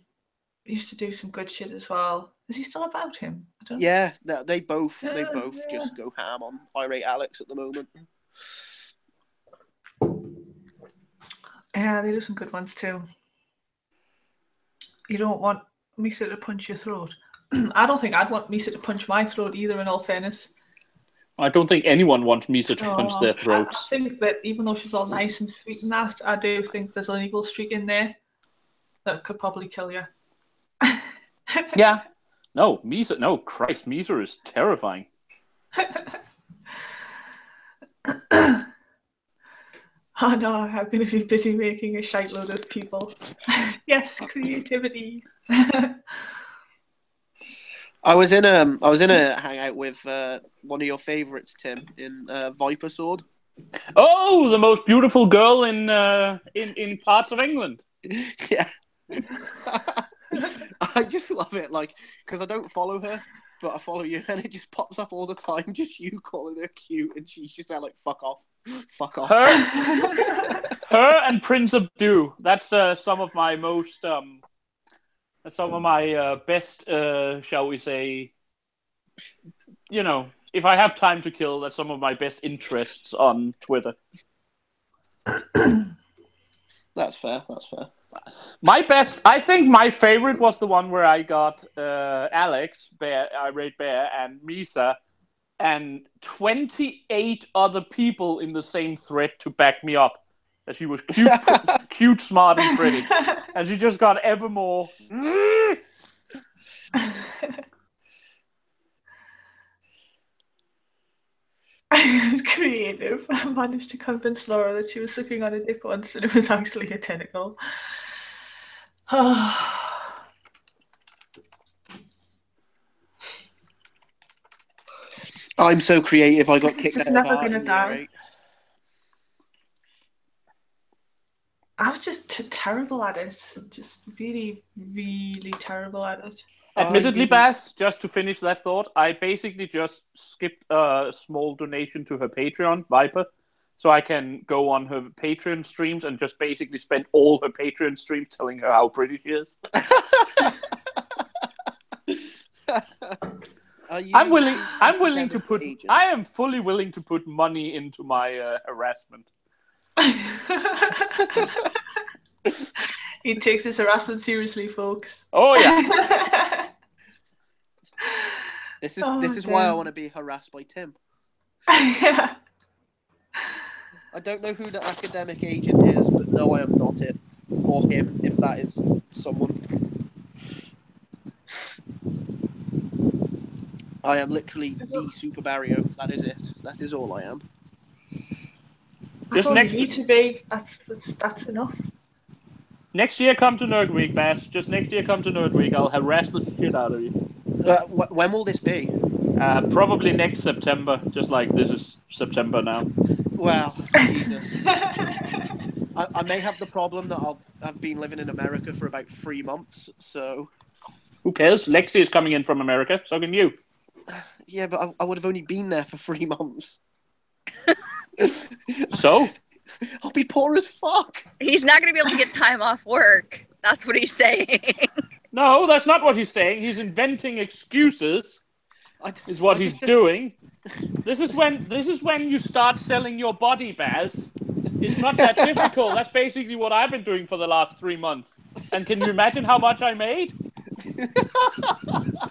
used to do some good shit as well. Is he still about him? I don't know. Yeah, they both just go ham on Irate Alex at the moment. Yeah, they do some good ones too. You don't want Misa to punch your throat. I don't think I'd want Misa to punch my throat either, in all fairness. I don't think anyone wants Misa to punch their throats. I think that even though she's all nice and sweet and that, I do think there's an evil streak in there that could probably kill you. Yeah. No, Misa. No, Christ, Misa is terrifying. Oh no, I'm going to be busy making a shite load of people. Yes, creativity. I was in a hangout with one of your favourites, Tim, in Viper Sword. Oh, the most beautiful girl in parts of England. Yeah. I just love it, like, because I don't follow her, but I follow you, and it just pops up all the time, just you calling her cute, and she's just there like, fuck off. Her and Prince Abdu. That's some of my most, best, shall we say, you know, if I have time to kill, that's some of my best interests on Twitter. That's fair. That's fair. I think my favorite was the one where I got Alex, Irate Bear, and Misa, and 28 other people in the same thread to back me up. That she was cute, cute, smart, and pretty. And she just got ever more. I was creative. I managed to convince Laura that she was sucking on a dick once and it was actually a tentacle. I'm so creative. I got kicked out of never art gonna in year die. 8. I was just terrible at it. Just really, really terrible at it. Admittedly, Baz, just to finish that thought, I basically just skipped a small donation to her Patreon, Viper, so I can go on her Patreon streams and just basically spend all her Patreon streams telling her how pretty she is. I'm willing to put. I am fully willing to put money into my harassment. He takes his harassment seriously, folks. Oh yeah. This is why I want to be harassed by Tim. Yeah. I don't know who the academic agent is, but no, I am not it. Or him, if that is someone. I am literally the Super Barrio. That is it. That is all I am. That's all you need to be. That's enough. Next year, come to Nerd Week, Bass. Just next year, come to Nerd Week. I'll harass the shit out of you. When will this be? Probably next September. Just like this is September now. Well, Jesus. I may have the problem that I've been living in America for about 3 months, so... Who cares? Lexi is coming in from America, so can you. Yeah, but I would have only been there for 3 months. So? I'll be poor as fuck. He's not going to be able to get time off work. That's what he's saying. No, that's not what he's saying. He's inventing excuses. Is what he's doing. This is when you start selling your body, Baz. It's not that difficult. That's basically what I've been doing for the last 3 months. And can you imagine how much I made?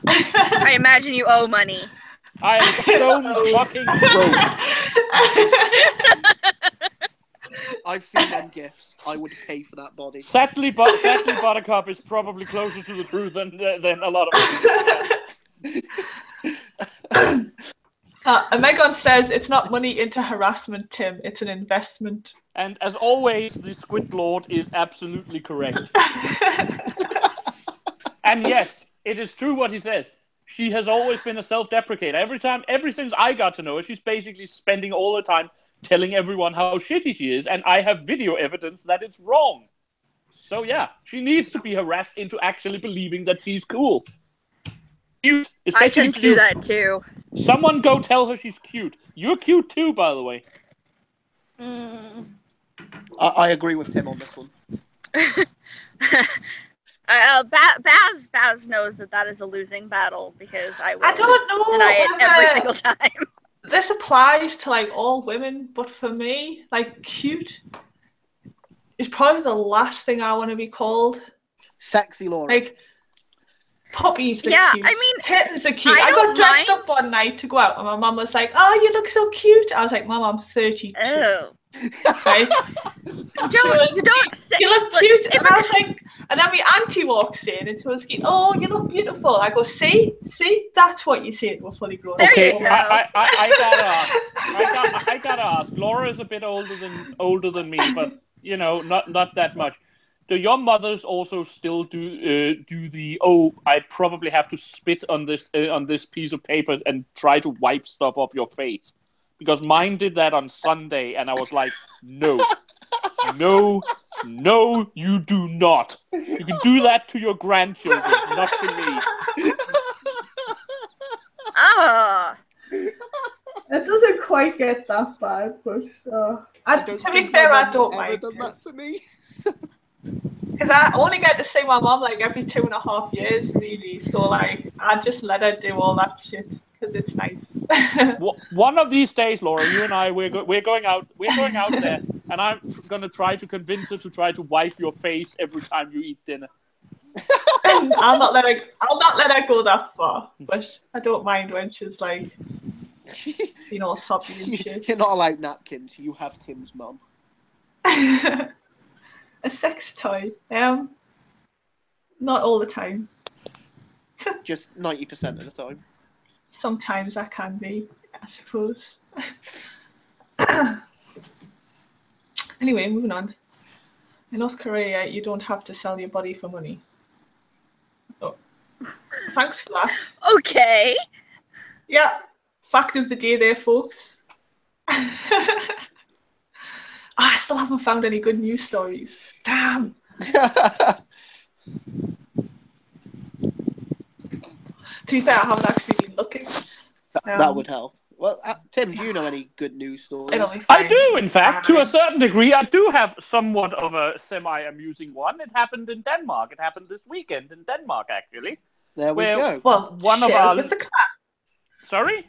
I imagine you owe money. I am so fucking broke. I've seen them gifts. I would pay for that body. Sadly, Buttercup is probably closer to the truth than a lot of people. Megan says it's not money into harassment, Tim. It's an investment. And as always, the Squid Lord is absolutely correct. And yes, it is true what he says. She has always been a self-deprecator. Ever since I got to know her, she's basically spending all her time telling everyone how shitty she is, and I have video evidence that it's wrong. So yeah, she needs to be harassed into actually believing that she's cool. Cute. I tend to do that too. Someone go tell her she's cute. You're cute too, by the way. I agree with Tim on this one. Baz knows that is a losing battle because I will don't know deny it every single time. This applies to like all women, but for me, like cute is probably the last thing I want to be called. Sexy Laura. Like puppies are yeah, cute. I mean, kittens are cute. I got dressed up one night to go out, and my mum was like, "Oh, you look so cute." I was like, "Mum, I'm 32." Oh. Right? Don't say you look cute. And I was like, and then my auntie walks in and she was like, "Oh, you look beautiful." I go, see, that's what you say to a fully grown. Okay, I gotta ask. Laura is a bit older than me, but you know, not that much. Do your mothers also still do the I probably have to spit on this piece of paper and try to wipe stuff off your face? Because mine did that on Sunday, and I was like, no, you do not. You can do that to your grandchildren, not to me. Ah. It doesn't quite get that bad, but to be fair, I don't mind. Done that to me. Because I only get to see my mom like every 2.5 years, really. So like, I just let her do all that shit. because it's nice. One of these days, Laura, you and I, we're going out there, and I'm going to try to convince her to try to wipe your face every time you eat dinner. I'll not let her go that far, but I don't mind when she's like, you know, soppy and shit. You're not allowed napkins. You have Tim's mum. A sex toy. Not all the time. Just 90% of the time. Sometimes I can be, I suppose. Anyway, moving on. In North Korea, you don't have to sell your body for money. Oh, thanks for that. Okay. Yeah, fact of the day there, folks. I still haven't found any good news stories. Damn. To be fair, I haven't actually been looking. That would help. Well, Tim, do you know any good news stories? I do, in fact, to a certain degree. I do have somewhat of a semi-amusing one. It happened in Denmark. It happened this weekend in Denmark, actually. There we go. Well, share it with the class. Sorry?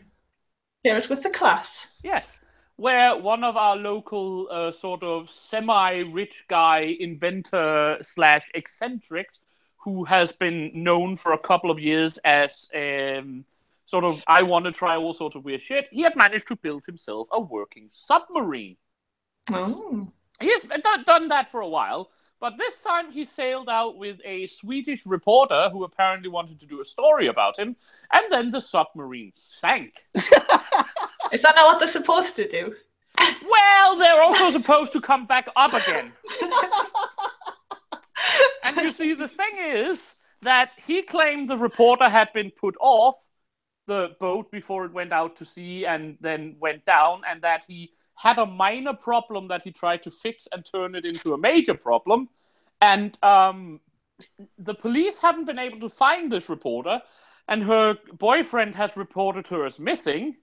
Share it with the class. Yes. Where one of our local sort of semi-rich guy inventor / eccentrics, who has been known for a couple of years as sort of, I want to try all sorts of weird shit, he had managed to build himself a working submarine. Oh. He has done that for a while, but this time he sailed out with a Swedish reporter who apparently wanted to do a story about him, and then the submarine sank. Is that not what they're supposed to do? Well, they're also supposed to come back up again. And you see, the thing is that he claimed the reporter had been put off the boat before it went out to sea and then went down, and that he had a minor problem that he tried to fix and turn it into a major problem. And the police haven't been able to find this reporter, and her boyfriend has reported her as missing.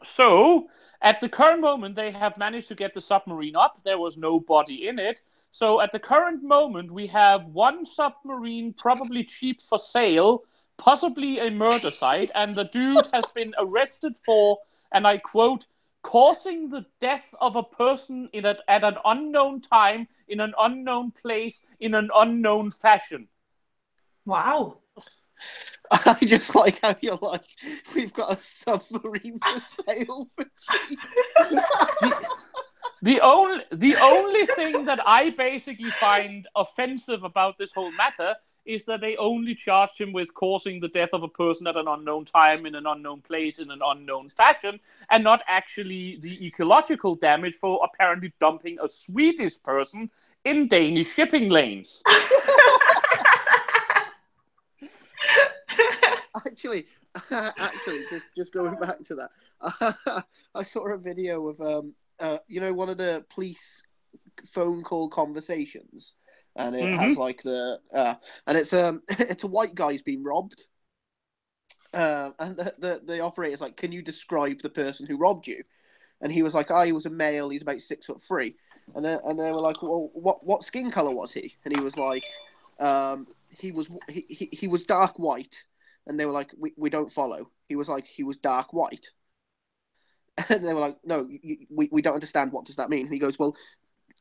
So, at the current moment, they have managed to get the submarine up. There was no body in it. So, at the current moment, we have one submarine, probably cheap for sale, possibly a murder site, and the dude has been arrested for, and I quote, causing the death of a person at an unknown time, in an unknown place, in an unknown fashion. Wow. I just like how you're like, we've got a submarine for sale for cheap. The only thing that I basically find offensive about this whole matter is that they only charged him with causing the death of a person at an unknown time, in an unknown place, in an unknown fashion, and not actually the ecological damage for apparently dumping a Swedish person in Danish shipping lanes. Actually, just going back to that, I saw a video of one of the police phone call conversations, and it has like and it's a white guy's been robbed, and the operator's like, "Can you describe the person who robbed you?" And he was like, "He was a male. He's about 6'3", and they were like, "Well, what skin color was he?" And he was like, "He was dark white." And they were like, we don't follow. He was like, he was dark white. And they were like, no, we don't understand. What does that mean? And he goes, well,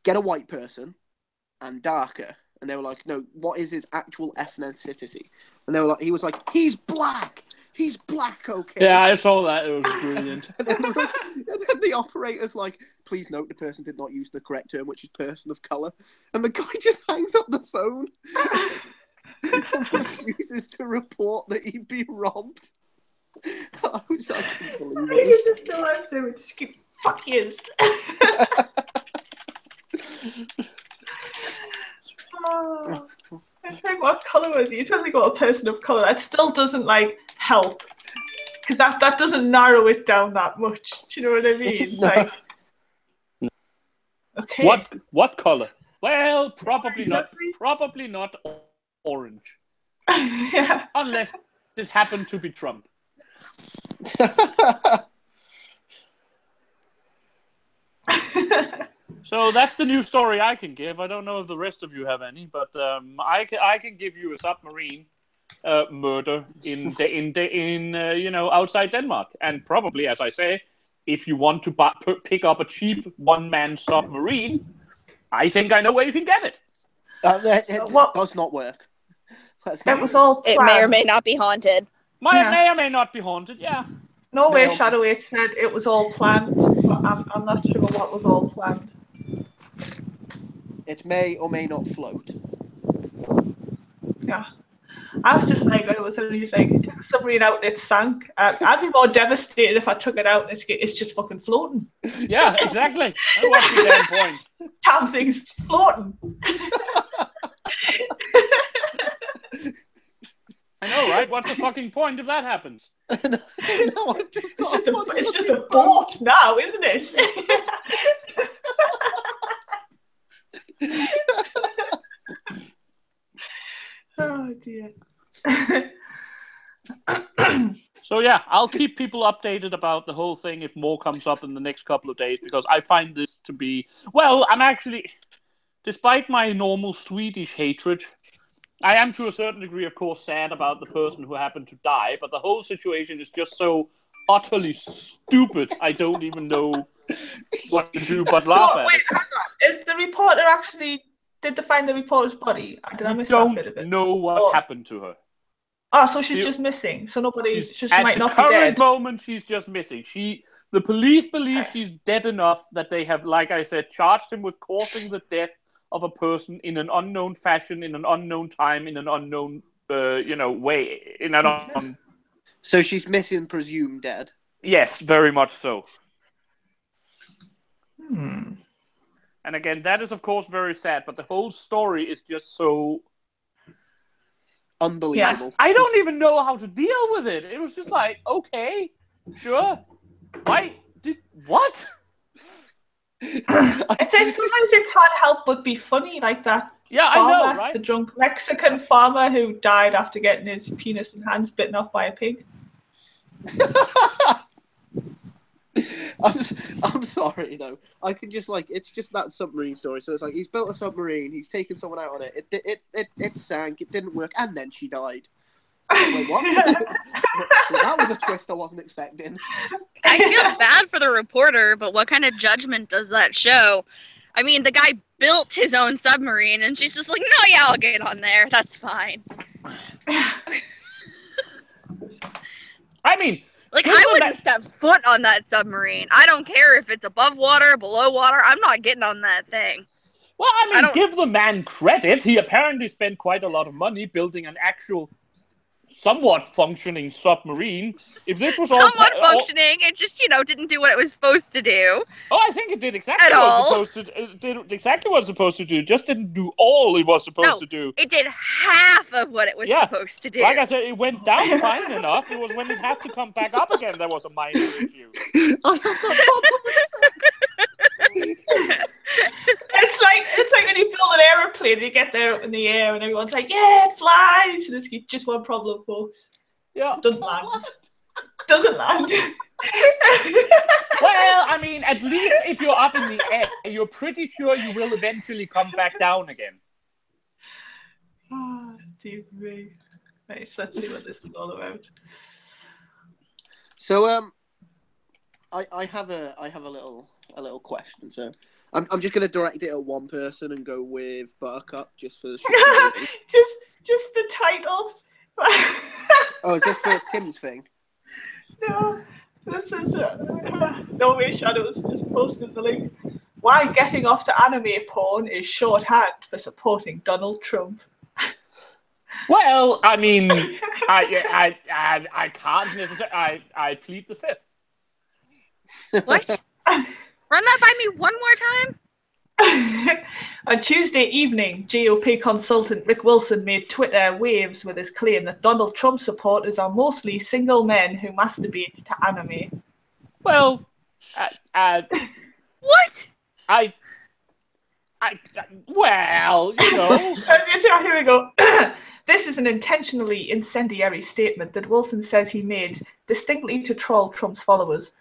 get a white person and darker. And they were like, no, what is his actual ethnicity? And they were like, he was like, he's black. He's black, okay. Yeah, I saw that. It was brilliant. and then the operator's like, please note the person did not use the correct term, which is person of color. And the guy just hangs up the phone. And refuses to report that he'd been robbed. I couldn't believe it. You just go after him and just keep fuck yous. I think what colour was he? You totally got a person of colour. That still doesn't like help. Because that doesn't narrow it down that much. Do you know what I mean? No. Like, okay. What colour? Well, probably not orange. Yeah. Unless it happened to be Trump. So that's the new story I can give. I don't know if the rest of you have any, but I can give you a submarine murder in outside Denmark. And probably, as I say, if you want to pick up a cheap one-man submarine, I think I know where you can get it. It does not work. It was all planned. It may or may not be haunted. May or may not be haunted, yeah. No way, Shadow 8 said it was all planned, but I'm not sure what was all planned. It may or may not float. Yeah. I was just like, it was only like, you took a submarine out and it sank. I'd be more devastated if I took it out and it's just fucking floating. Yeah, exactly. What's the damn point? Damn thing's floating. I know, right? What's the fucking point if that happens? No, I've just got it's just a boat now, isn't it? Oh dear. So yeah, I'll keep people updated about the whole thing if more comes up in the next couple of days, because I find this to be... Well, I'm actually... Despite my normal Swedish hatred, I am to a certain degree, of course, sad about the person who happened to die, but the whole situation is just so utterly stupid, I don't even know what to do but laugh at it. Hang on. Is the reporter actually... Did they find the reporter's body? Did I miss that bit of it? Don't know what happened to her. Oh, so she's just missing. So nobody... She might not be dead. At the current moment, she's just missing. The police believe she's dead enough that they have, like I said, charged him with causing the death of a person in an unknown fashion, in an unknown time, in an unknown, way. So she's missing, presumed dead. Yes, very much so. Hmm. And again, that is of course very sad, but the whole story is just so unbelievable. I don't even know how to deal with it. It was just like, okay, sure. What? It's like sometimes you can't help but be funny, like that. Yeah, farmer, I know, right? The drunk Mexican farmer who died after getting his penis and hands bitten off by a pig. I'm sorry, though. I can just it's just that submarine story. So it's like he's built a submarine, he's taken someone out on it. It sank, it didn't work, and then she died. Wait, what? Well, that was a twist I wasn't expecting. I feel bad for the reporter, but what kind of judgment does that show? I mean, the guy built his own submarine, and she's just like, no, yeah, I'll get on there. That's fine. I mean... I wouldn't step foot on that submarine. I don't care if it's above water, below water. I'm not getting on that thing. Well, I mean, give the man credit. He apparently spent quite a lot of money building an actual somewhat functioning submarine. If this was somewhat functioning, it just, didn't do what it was supposed to do. Oh, I think it did exactly it did exactly what it was supposed to do. It just didn't do all it was supposed to do. It did half of what it was supposed to do. Like I said, it went down fine enough. It was when it had to come back up again there was a minor issue. I have that problem with sex. It's like when you build an aeroplane and you get there up in the air and everyone's like, yeah, it flies. And it's just one problem, folks. Yeah. Doesn't land. Doesn't land. Well, I mean, at least if you're up in the air, you're pretty sure you will eventually come back down again. Oh, dear me. Right, so let's see what this is all about. So, I have a little question. So, I'm just going to direct it at one person and go with Buttercup just for the just the title. Oh, is this for Tim's thing? No, this is No Way Shadows just posted the link. Why getting off to anime porn is shorthand for supporting Donald Trump. Well, I mean, I can't necessarily. I plead the fifth. What? Run that by me one more time. On Tuesday evening, GOP consultant Rick Wilson made Twitter waves with his claim that Donald Trump supporters are mostly single men who masturbate to anime. Well, what? Well, Here we go. This is an intentionally incendiary statement that Wilson says he made distinctly to troll Trump's followers.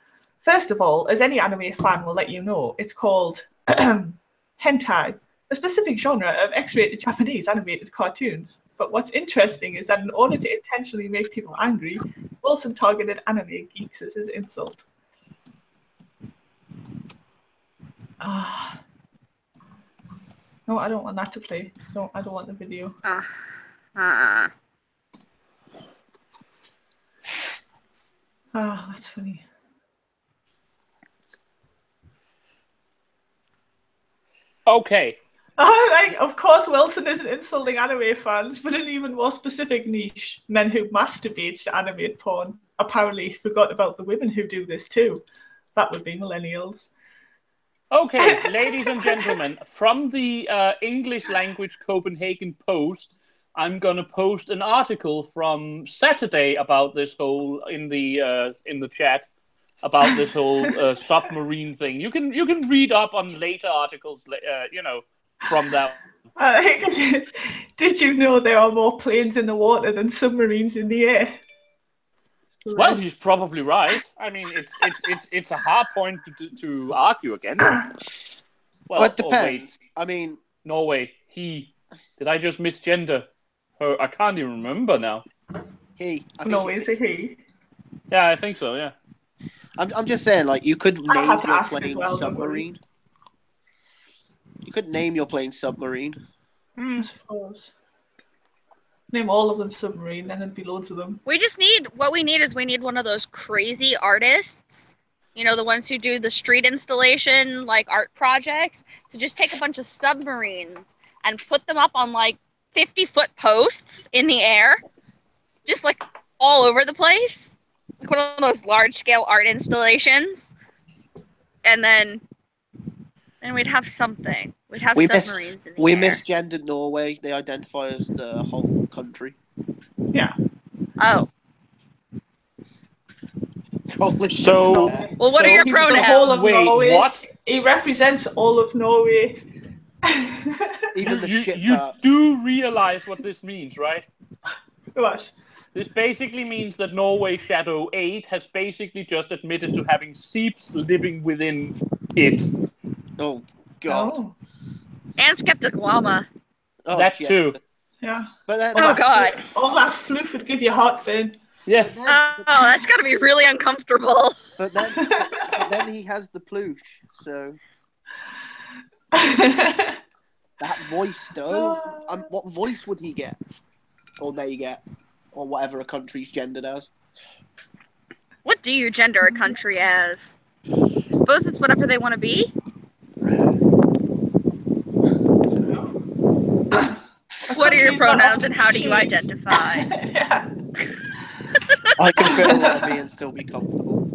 First of all, as any anime fan will let you know, it's called hentai, a specific genre of X-rated Japanese animated cartoons. But what's interesting is that in order to intentionally make people angry, Wilson targeted anime geeks as his insult. No, I don't want that to play. No, I don't want the video. That's funny. Okay. Of course, Wilson isn't insulting anime fans, but an even more specific niche, men who masturbate to animate porn, apparently forgot about the women who do this too. That would be millennials. Okay, ladies and gentlemen, from the English language Copenhagen Post, I'm gonna post an article from Saturday about this whole in the chat about this whole submarine thing. You can read up on later articles, from that. Did you know there are more planes in the water than submarines in the air? Well, he's probably right. I mean, it's a hard point to argue against. Well, it depends. Wait. I mean, Norway. Did I just misgender her? I can't even remember now. Norway is a he. Yeah, I think so. Yeah. I'm just saying, like, you could name your plane well, submarine. You could name your plane submarine. I suppose. Name all of them submarine, and there'd be loads of them. We need one of those crazy artists, the ones who do the street installation, like art projects, to just take a bunch of submarines and put them up on like 50-foot posts in the air, just like all over the place, like one of those large-scale art installations, and then we'd have something. We'd have submarines in the air. We misgendered Norway. They identify as the whole country. Yeah. Oh. So, well, what are your pronouns? The whole of Norway. What? He represents all of Norway. Even the shit You parts. do realize what this means, right? What? This basically means that Norway Shadow 8 has basically just admitted to having seeps living within it. Oh, God. Oh. And Skeptic Llama. Oh, that too. Yeah. But then, God. All that floof would give you heartburn. Yeah. That's got to be really uncomfortable. But then he has the ploosh, so... That voice, though. What voice would he get? Or they get? Or whatever a country's gendered as. What do you gender a country as? I suppose it's whatever they want to be? What are your pronouns and how do you identify? Yeah. I can feel that on me and still be comfortable.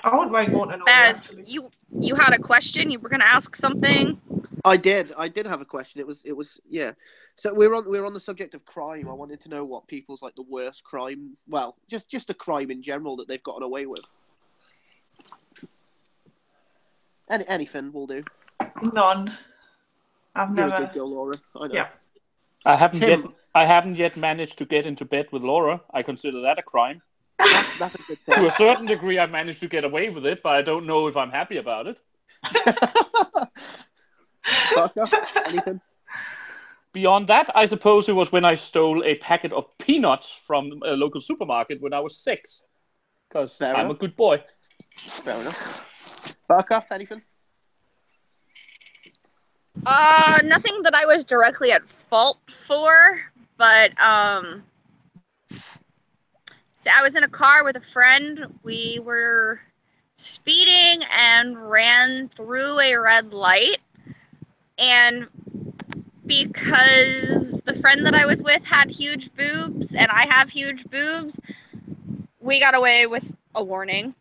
I wouldn't mind going to Norway, Baz, actually. you had a question? You were going to ask something? I did have a question. It was yeah. So we're on the subject of crime. I wanted to know what people's like the worst crime. Well, just a crime in general that they've gotten away with. Anything will do. None. You're a good girl, Laura. I know. Yeah. I haven't yet managed to get into bed with Laura. I consider that a crime. That's a good thing. To a certain degree, I managed to get away with it, but I don't know if I'm happy about it. Parker, anything? Beyond that, I suppose it was when I stole a packet of peanuts from a local supermarket when I was 6. Because I'm a good boy. Fair enough. Parker, anything? Nothing that I was directly at fault for, but, so I was in a car with a friend. We were speeding and ran through a red light. And because the friend that I was with had huge boobs and I have huge boobs, we got away with a warning.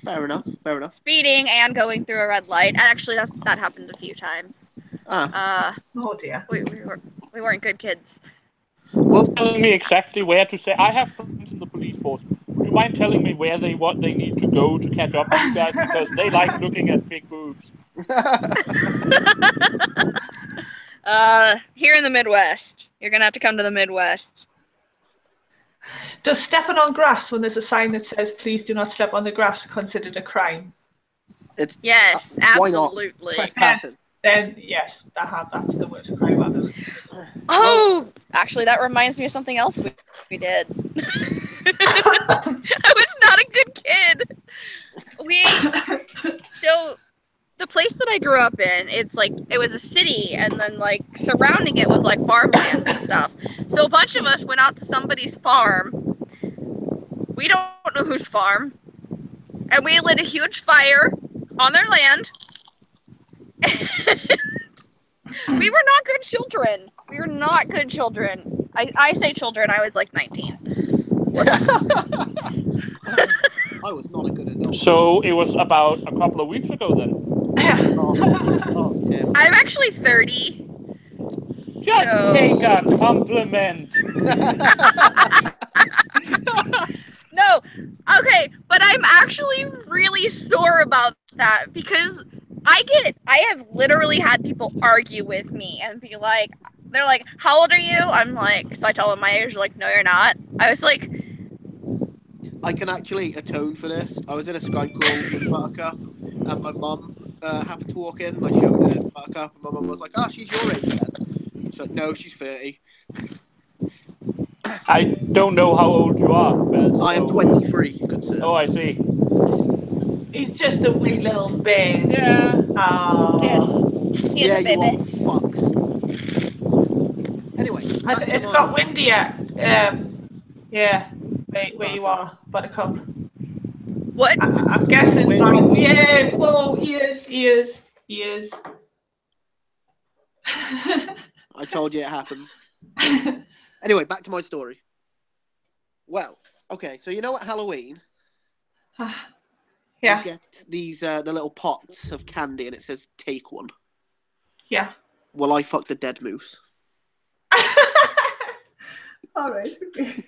Fair enough. Speeding and going through a red light. And actually, that happened a few times. Oh dear. We weren't good kids. Well, Telling me exactly where to say. I have friends in the police force. Would you mind telling me what they need to go to catch up with you guys? Because they like looking at big boobs. Here in the Midwest. You're gonna have to come to the Midwest. Does stepping on grass when there's a sign that says "Please do not step on the grass" considered a crime? It's Yes, why not? absolutely. Trespassing. Then yes, that's the worst crime ever. Oh, actually, that reminds me of something else we did. I was not a good kid. So the place that I grew up in, it was a city, and then like surrounding it was like farmland and stuff. So a bunch of us went out to somebody's farm. We don't know whose farm, and we lit a huge fire on their land. We were not good children. We were not good children. I say children, I was like 19. I was not a good adult. So it was about a couple of weeks ago then. Oh, Tim. I'm actually 30. Just take a compliment. No, okay, but I'm actually really sore about that because I have literally had people argue with me and be like, they're like, how old are you? I'm like, so I tell them my age, like, no, you're not. I was like, I can actually atone for this. I was in a Skype call with Buttercup, and my mum happened to walk in, and I showed her Buttercup, and my mum was like, "Ah, she's your age then." She's like, "No, she's 30." I don't know how old you are, Bez, I am so- 23, good sir. Oh, I see. He's just a wee little babe. Yeah. yes, he is Yeah, a you baby. old fucks. Anyway, back to It's mine. got windier. Yeah, where you are, Buttercup. What? I'm guessing. Wind. Like, yeah, whoa, he is. I told you it happens. Anyway, back to my story. Well, okay, so you know at Halloween, Yeah, you get these the little pots of candy, and it says "take one." yeah. Well, I fucked a dead moose. All right. Okay.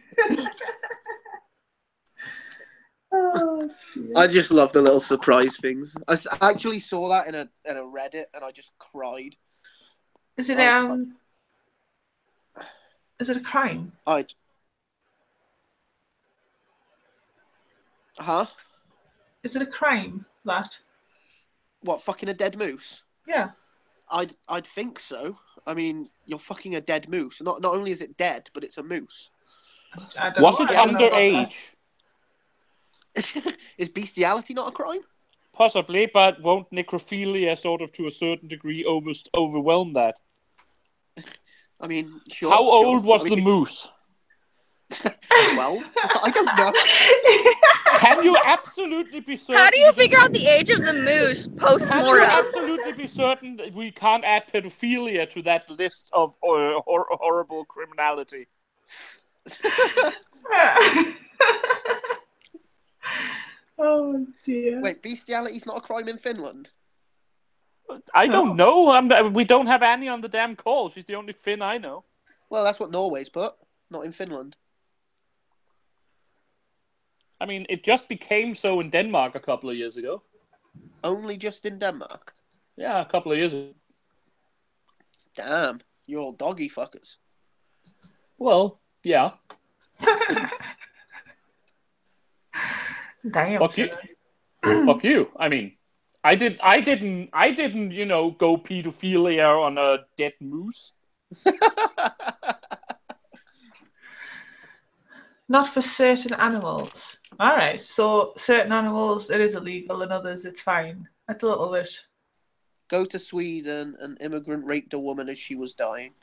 Oh, dear. I just love the little surprise things. I actually saw that in a Reddit, and I just cried. Is it I was Is it a crime? Huh? Is it a crime that? What, fucking a dead moose? Yeah. I'd think so. I mean, you're fucking a dead moose. Not only is it dead, but it's a moose. I don't Was know. it I don't know about underage? Is bestiality not a crime? Possibly, but won't necrophilia sort of to a certain degree overwhelm that? I mean, sure. How old was I the mean, moose? Well, I don't know. Can you absolutely be certain? How do you figure out the age of the moose Can you post-mortem? absolutely be certain that we can't add pedophilia to that list of horrible criminality? Oh dear. Wait, bestiality's not a crime in Finland? I don't know. We don't have Annie on the damn call. She's the only Finn I know. Well, that's what Norway's put. Not in Finland. I mean, it just became so in Denmark a couple of years ago. Only just in Denmark? Yeah, a couple of years ago. Damn, you're all doggy fuckers. Well, yeah. Damn. Fuck you. Fuck you. I mean, I didn't, go pedophilia on a dead moose. Not for certain animals. All right. So certain animals it is illegal, and others it's fine. That's a little bit. Go to Sweden, an immigrant raped a woman as she was dying.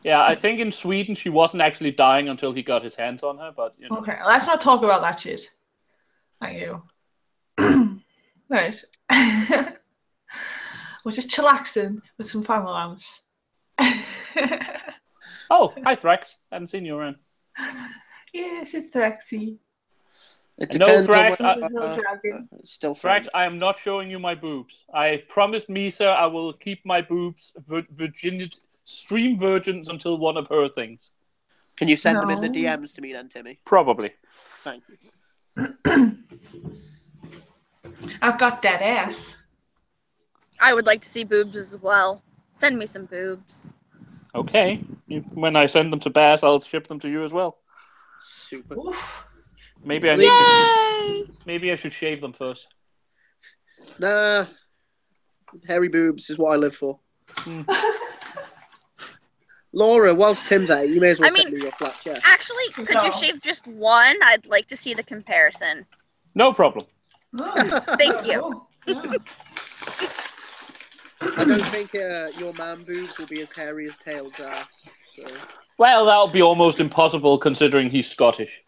Yeah, I think in Sweden she wasn't actually dying until he got his hands on her, but you know. Okay, let's not talk about that shit. Thank you. Right. We're just chillaxing with some famalams. Oh, hi Thrax. Hadn't seen you around. Yes, it's Rexy. It No, depends Thrax, on Little dragon. still Thrax, friends. I am not showing you my boobs. I promised Misa I will keep my boobs stream virgins until one of her things. Can you send them in the No. DMs to me then, Timmy? Probably. Thank you. I've got dead ass. I would like to see boobs as well. Send me some boobs. Okay. When I send them to Bass, I'll ship them to you as well. Super. Oof. Maybe I Yay! maybe I should shave them first. Nah. Hairy boobs is what I live for. Laura, whilst Tim's at it, you may as well send me your flat chest. Actually, could you shave just one? I'd like to see the comparison. No problem. Oh, Thank you. yeah. I don't think your man boobs will be as hairy as Tails are. So. Well, that'll be almost impossible considering he's Scottish.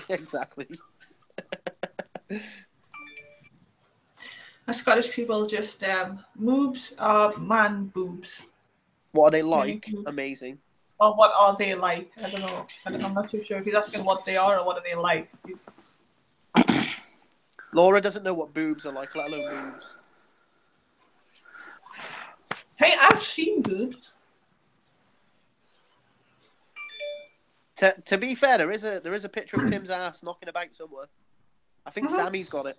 Exactly. Scottish people just moobs are man boobs. What are they like? Amazing. Or what are they like? I don't know. I'm not too sure if he's asking what they are or what are they like. Laura doesn't know what boobs are like, let alone boobs. Hey, I've seen boobs. To be fair, there is a picture of Tim's ass knocking about somewhere. I think Sammy's got it.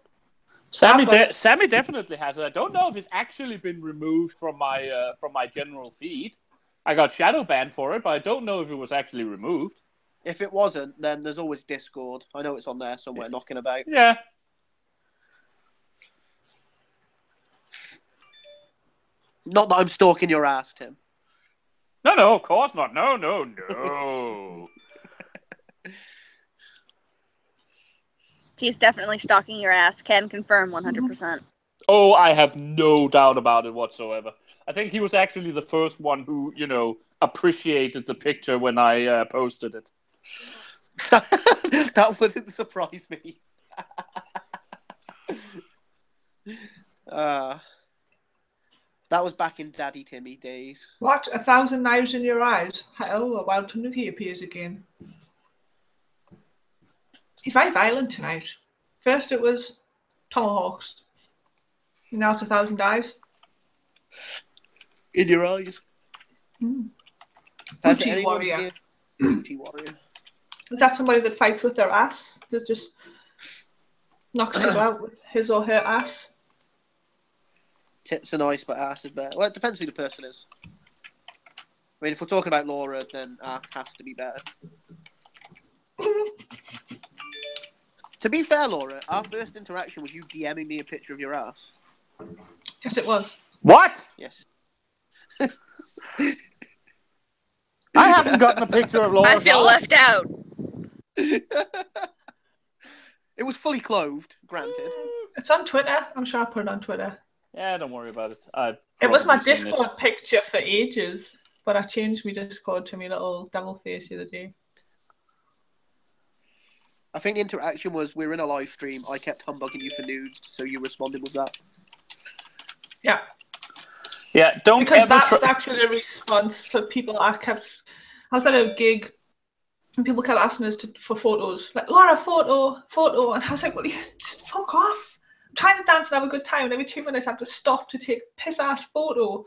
Sammy definitely has it. I don't know if it's actually been removed from my general feed. I got shadow banned for it, but I don't know if it was actually removed. If it wasn't, then there's always Discord. I know it's on there somewhere knocking about. Yeah. Not that I'm stalking your ass, Tim. No, of course not. No. He's definitely stalking your ass. Can confirm 100%. Oh, I have no doubt about it whatsoever. I think he was actually the first one who, appreciated the picture when I posted it. That wouldn't surprise me. That was back in Daddy Timmy days. What? 1,000 knives in your eyes? Oh, a wild tanuki appears again. He's very violent tonight. First it was tomahawks. Now it's 1,000 eyes. In your eyes. Booty warrior. Booty warrior. Is that somebody that fights with their ass? That just knocks you out with his or her ass? Tits are nice, but ass is better. Well, it depends who the person is. I mean, if we're talking about Laura, then ass has to be better. To be fair, Laura, our first interaction was you DMing me a picture of your ass. Yes, it was. What? Yes. I haven't gotten a picture of Laura. I feel left out. It was fully clothed, granted. It's on Twitter. I'm sure I put it on Twitter. Yeah, don't worry about it. It was my Discord picture for ages, but I changed my Discord to my little devil face the other day. I think the interaction was we're in a live stream. I kept humbugging you for nudes, so you responded with that. Yeah. Yeah, don't because ever that was actually a response for people. I was at a gig and people kept asking us for photos. Like, Laura, photo. And I was like, well, yes, just fuck off. I'm trying to dance and have a good time. And every 2 minutes I have to stop to take a piss-ass photo.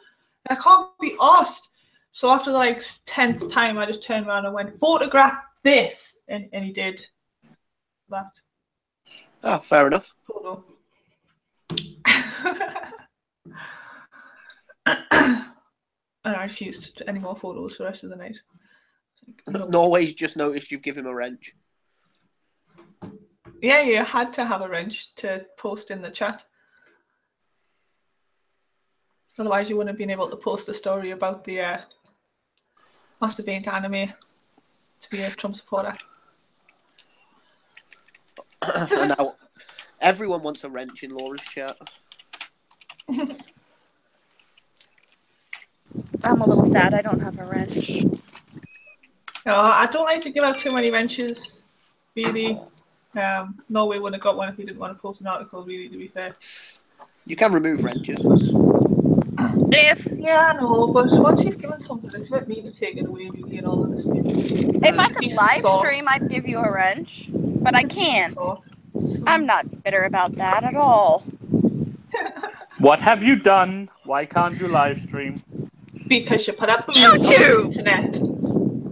And I can't be arsed. So after the 10th time, I just turned around and went, photograph this. And he did that. Oh, fair enough. Photo. And I refused any more photos for the rest of the night. Norway's just noticed you've given him a wrench. Yeah, you had to have a wrench to post in the chat. Otherwise, you wouldn't have been able to post the story about the masturbate anime to be a Trump supporter. And now everyone wants a wrench in Laura's chat. I'm a little sad I don't have a wrench. No, I don't like to give out too many wrenches, really. Norway wouldn't have got one if he didn't want to post an article, really, to be fair. You can remove wrenches. Yeah, I know, but once you've given something, it's about me to take it away, really, and all of this. If I could live stream, I'd give you a wrench, but I can't. I'm not bitter about that at all. What have you done? Why can't you live stream? Because you put up boobs YouTube! on the internet.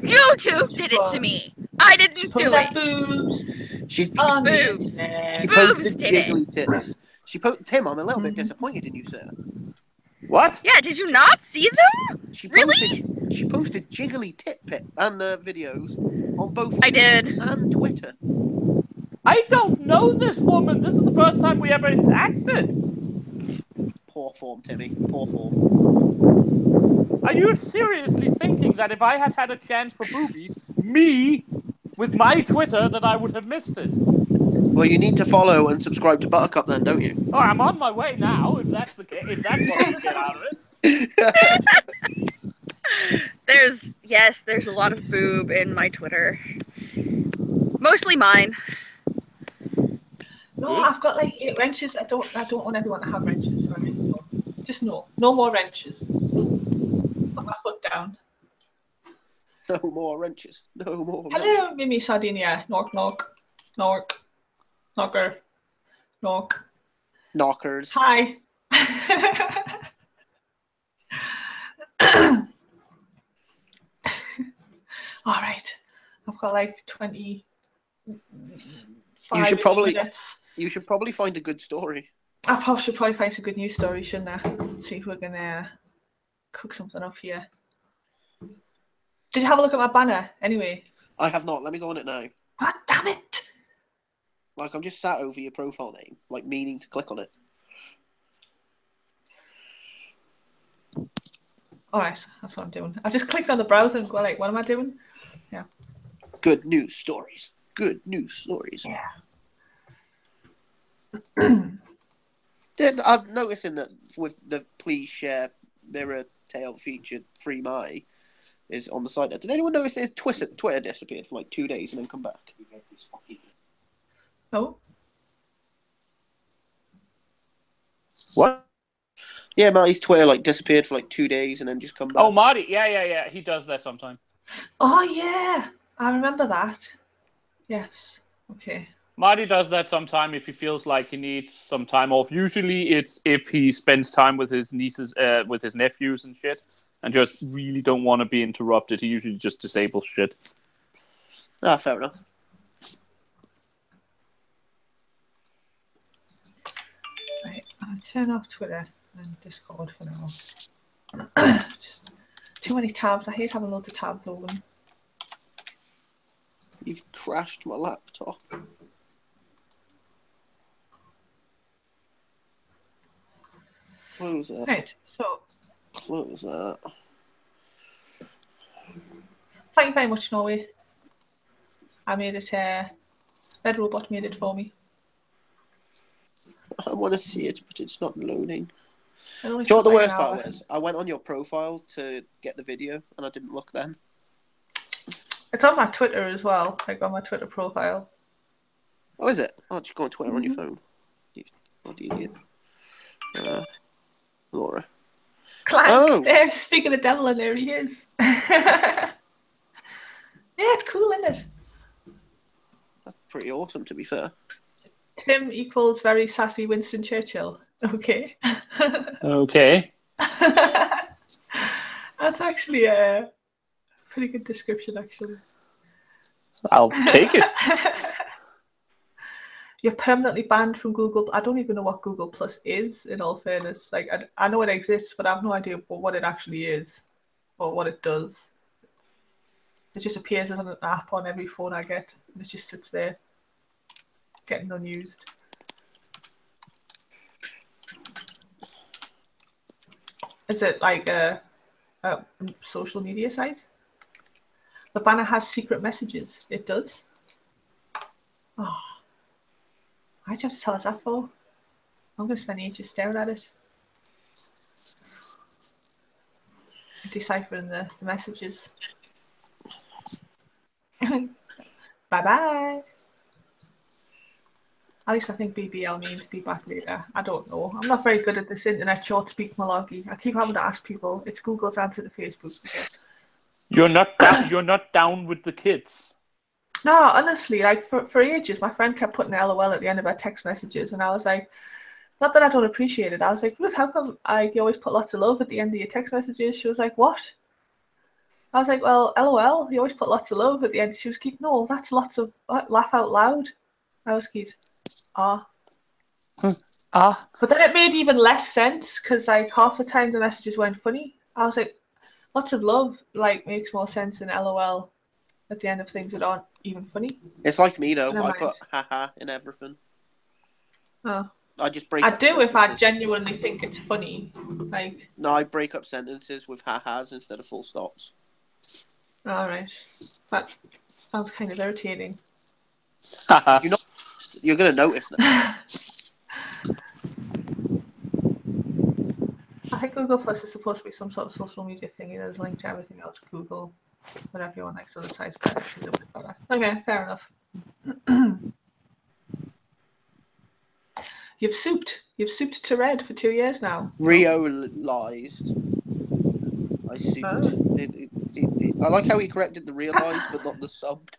YouTube did it to me. I didn't do it. Boobs. She Boobs. She Boobs posted did jiggly tits. Tim, I'm a little bit disappointed in you, sir. What? Yeah, did you not see them? She Really? posted jiggly tit pic and videos on both I did. and Twitter. I don't know this woman. This is the first time we ever interacted. Poor form, Timmy. Poor form. Are you seriously thinking that if I had had a chance for boobies, me, with my Twitter, that I would have missed it? Well, you need to follow and subscribe to Buttercup then, don't you? Oh, I'm on my way now, if that's the case, if that's what you get out of it. There's a lot of boob in my Twitter. Mostly mine. No, Good. I've got like 8 wrenches. I don't want everyone to have wrenches. So I mean, no. Just no more wrenches. Put my foot down. No more wrenches. No more wrenches. Hello, Mimi Sardinia. Knock, knock. Knock. Knocker. Knock. Knockers. Hi. All right. I've got like 20. You should probably minutes. Find a good story. I should probably find some good news stories, shouldn't I? See if we're gonna cook something up here. Did you have a look at my banner anyway? I have not. Let me go on it now. God damn it! Like, I'm just sat over your profile name, like meaning to click on it. Alright, that's what I'm doing. I just clicked on the browser and go like, what am I doing? Yeah. Good news stories. Good news stories. Yeah. I'm noticing that with the Please Share Mirror Tale featured Free My is on the site. Did anyone notice that Twitter disappeared for like 2 days and then come back? No? What? Yeah, Marty's Twitter like disappeared for like 2 days and then just come back. Oh, Marty. Yeah. He does that sometimes. Oh yeah! I remember that. Yes. Okay. Marty does that sometime if he feels like he needs some time off. Usually it's if he spends time with his nieces, with his nephews and shit, and just really don't want to be interrupted. He usually just disables shit. Ah, fair enough. Right, I'll turn off Twitter and Discord for now. Just too many tabs. I hate having loads of tabs open. You've crashed my laptop. Close that. Right, so Close that. thank you very much, Norway. I made it. Red Robot made it for me. I want to see it, but it's not loading. It only Do you know what the took like worst an part hour. was? I went on your profile to get the video, and I didn't look then. It's on my Twitter as well, like on my Twitter profile. Oh, is it? Oh, just go on Twitter on your phone. You bloody idiot. Laura. Clank! Oh. There, speaking of devil, and there he is. Yeah, it's cool, isn't it? That's pretty awesome, to be fair. Tim equals very sassy Winston Churchill. Okay. Okay. That's actually a pretty good description, actually. I'll take it. You're permanently banned from Google. I don't even know what Google Plus is, in all fairness. Like, I know it exists, but I have no idea what it actually is or what it does. It just appears as an app on every phone I get, and it just sits there, getting unused. Is it like a social media site? The banner has secret messages. It does. Oh. Why'd you have to tell us that for? I'm going to spend ages staring at it. Deciphering the messages. Bye-bye. At least I think BBL means be back later. I don't know. I'm not very good at this internet short speak malarkey. I keep having to ask people. It's Google's answer to Facebook. You're not down with the kids. No, honestly, like for ages, my friend kept putting LOL at the end of her text messages, and I was like, not that I don't appreciate it. I was like, Ruth, how come you always put lots of love at the end of your text messages? She was like, what? I was like, well, LOL, you always put lots of love at the end. She was like, no, that's lots of laugh out loud. I was like, ah. But then it made even less sense because like half the time the messages weren't funny. I was like, lots of love like makes more sense than LOL at the end of things that aren't even funny. It's like me though. Never I mind. put haha in everything. Oh, I just break. I do if I genuinely think it's funny. Like, no, I break up sentences with ha-has instead of full stops. all right, that sounds kind of irritating. You're gonna notice that. I think Google Plus is supposed to be some sort of social media thing. There's a link to everything else Google, but everyone likes other sites better. Okay, fair enough. You've souped to red for 2 years now. Realized. I souped. I like how he corrected the realized, but not the subbed.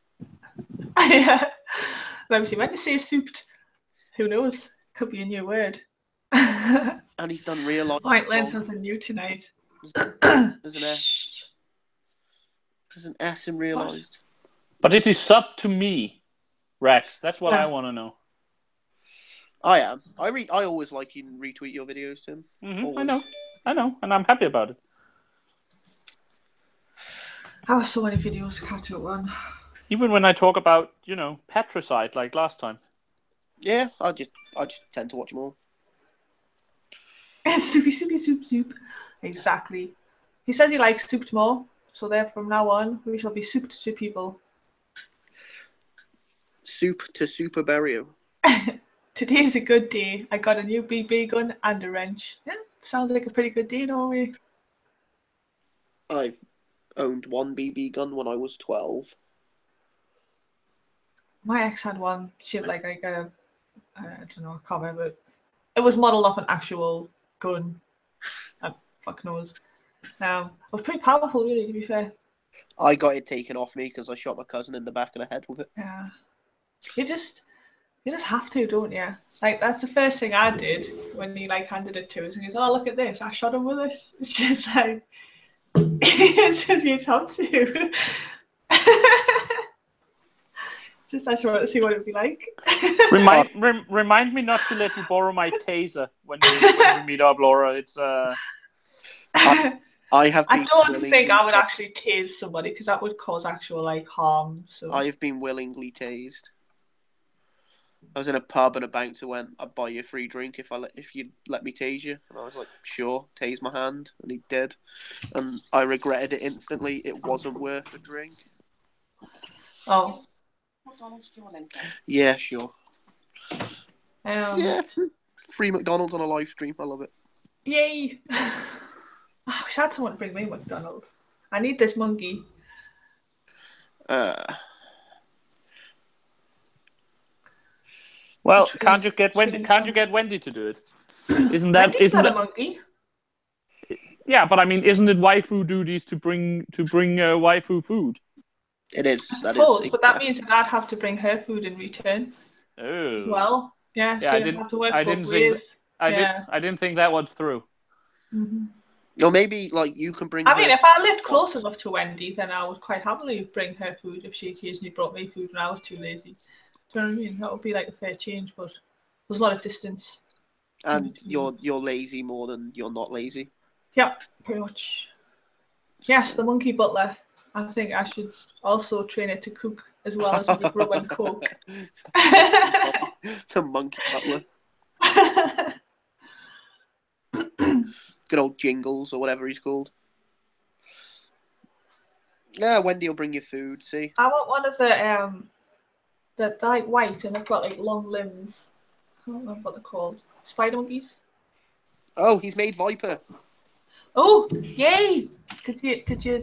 Yeah. Let me see. When you say souped, who knows? Could be a new word. And he's done realized. Might learn something new tonight. There's an S. There's an S in realized. But is he sub to me, Rex? That's what I want to know. I am. I always like you and retweet your videos, Tim. Mm-hmm. I know, and I'm happy about it. I have so many videos to catch up on. Even when I talk about, patricide like last time. Yeah, I just tend to watch them all. Soupy, soup. Exactly. He says he likes souped more, so there from now on we shall be souped to people. Soup to Super Burial. Today is a good day. I got a new BB gun and a wrench. Yeah, sounds like a pretty good day, don't we? I've owned one BB gun when I was 12. My ex had one. She had like a, I don't know, I can't remember. It was modelled off an actual gun. Fuck knows. It was pretty powerful, really, to be fair. I got it taken off me because I shot my cousin in the back of the head with it. Yeah. You just have to, don't you? Like, that's the first thing I did when he like handed it to us, and he goes, "Oh, look at this! I shot him with it." It's just like, it's just you have to. Just I just want to see what it'd be like. Remind me not to let you borrow my taser when we meet up, Laura. It's I don't think I would actually tase somebody because that would cause actual like harm. So I've been willingly tased. I was in a pub and a bouncer went, "I'd buy you a free drink if you'd let me tase you." And I was like, "Sure." Tase my hand, and he did. And I regretted it instantly. It wasn't worth a drink. Oh. Yeah, sure. Yeah, free McDonald's on a live stream. I love it. Yay! I wish I had someone to bring me McDonald's. I need this monkey. Well, can't you get Wendy to do it? Wendy's not a monkey? Yeah, but I mean, isn't it waifu duties to bring waifu food? It is. But that means that I'd have to bring her food in return. Oh. As well. Yeah. So I didn't think that was through. Mm-hmm. Or maybe like you can bring. I mean, if I lived close enough to Wendy, then I would quite happily bring her food if she occasionally brought me food when I was too lazy. Do you know what I mean? That would be like a fair change, but there's a lot of distance. And you're lazy more than you're not lazy. Yeah, pretty much. Yes, the monkey butler. I think I should also train it to cook as well as with rum and coke. The monkey butler. Good old Jingles or whatever he's called. Yeah, Wendy will bring you food. See. I want one of the like white and they've got like long limbs. I don't remember what they're called. Spider monkeys. Oh, he's made Viper. Oh, yay! Did you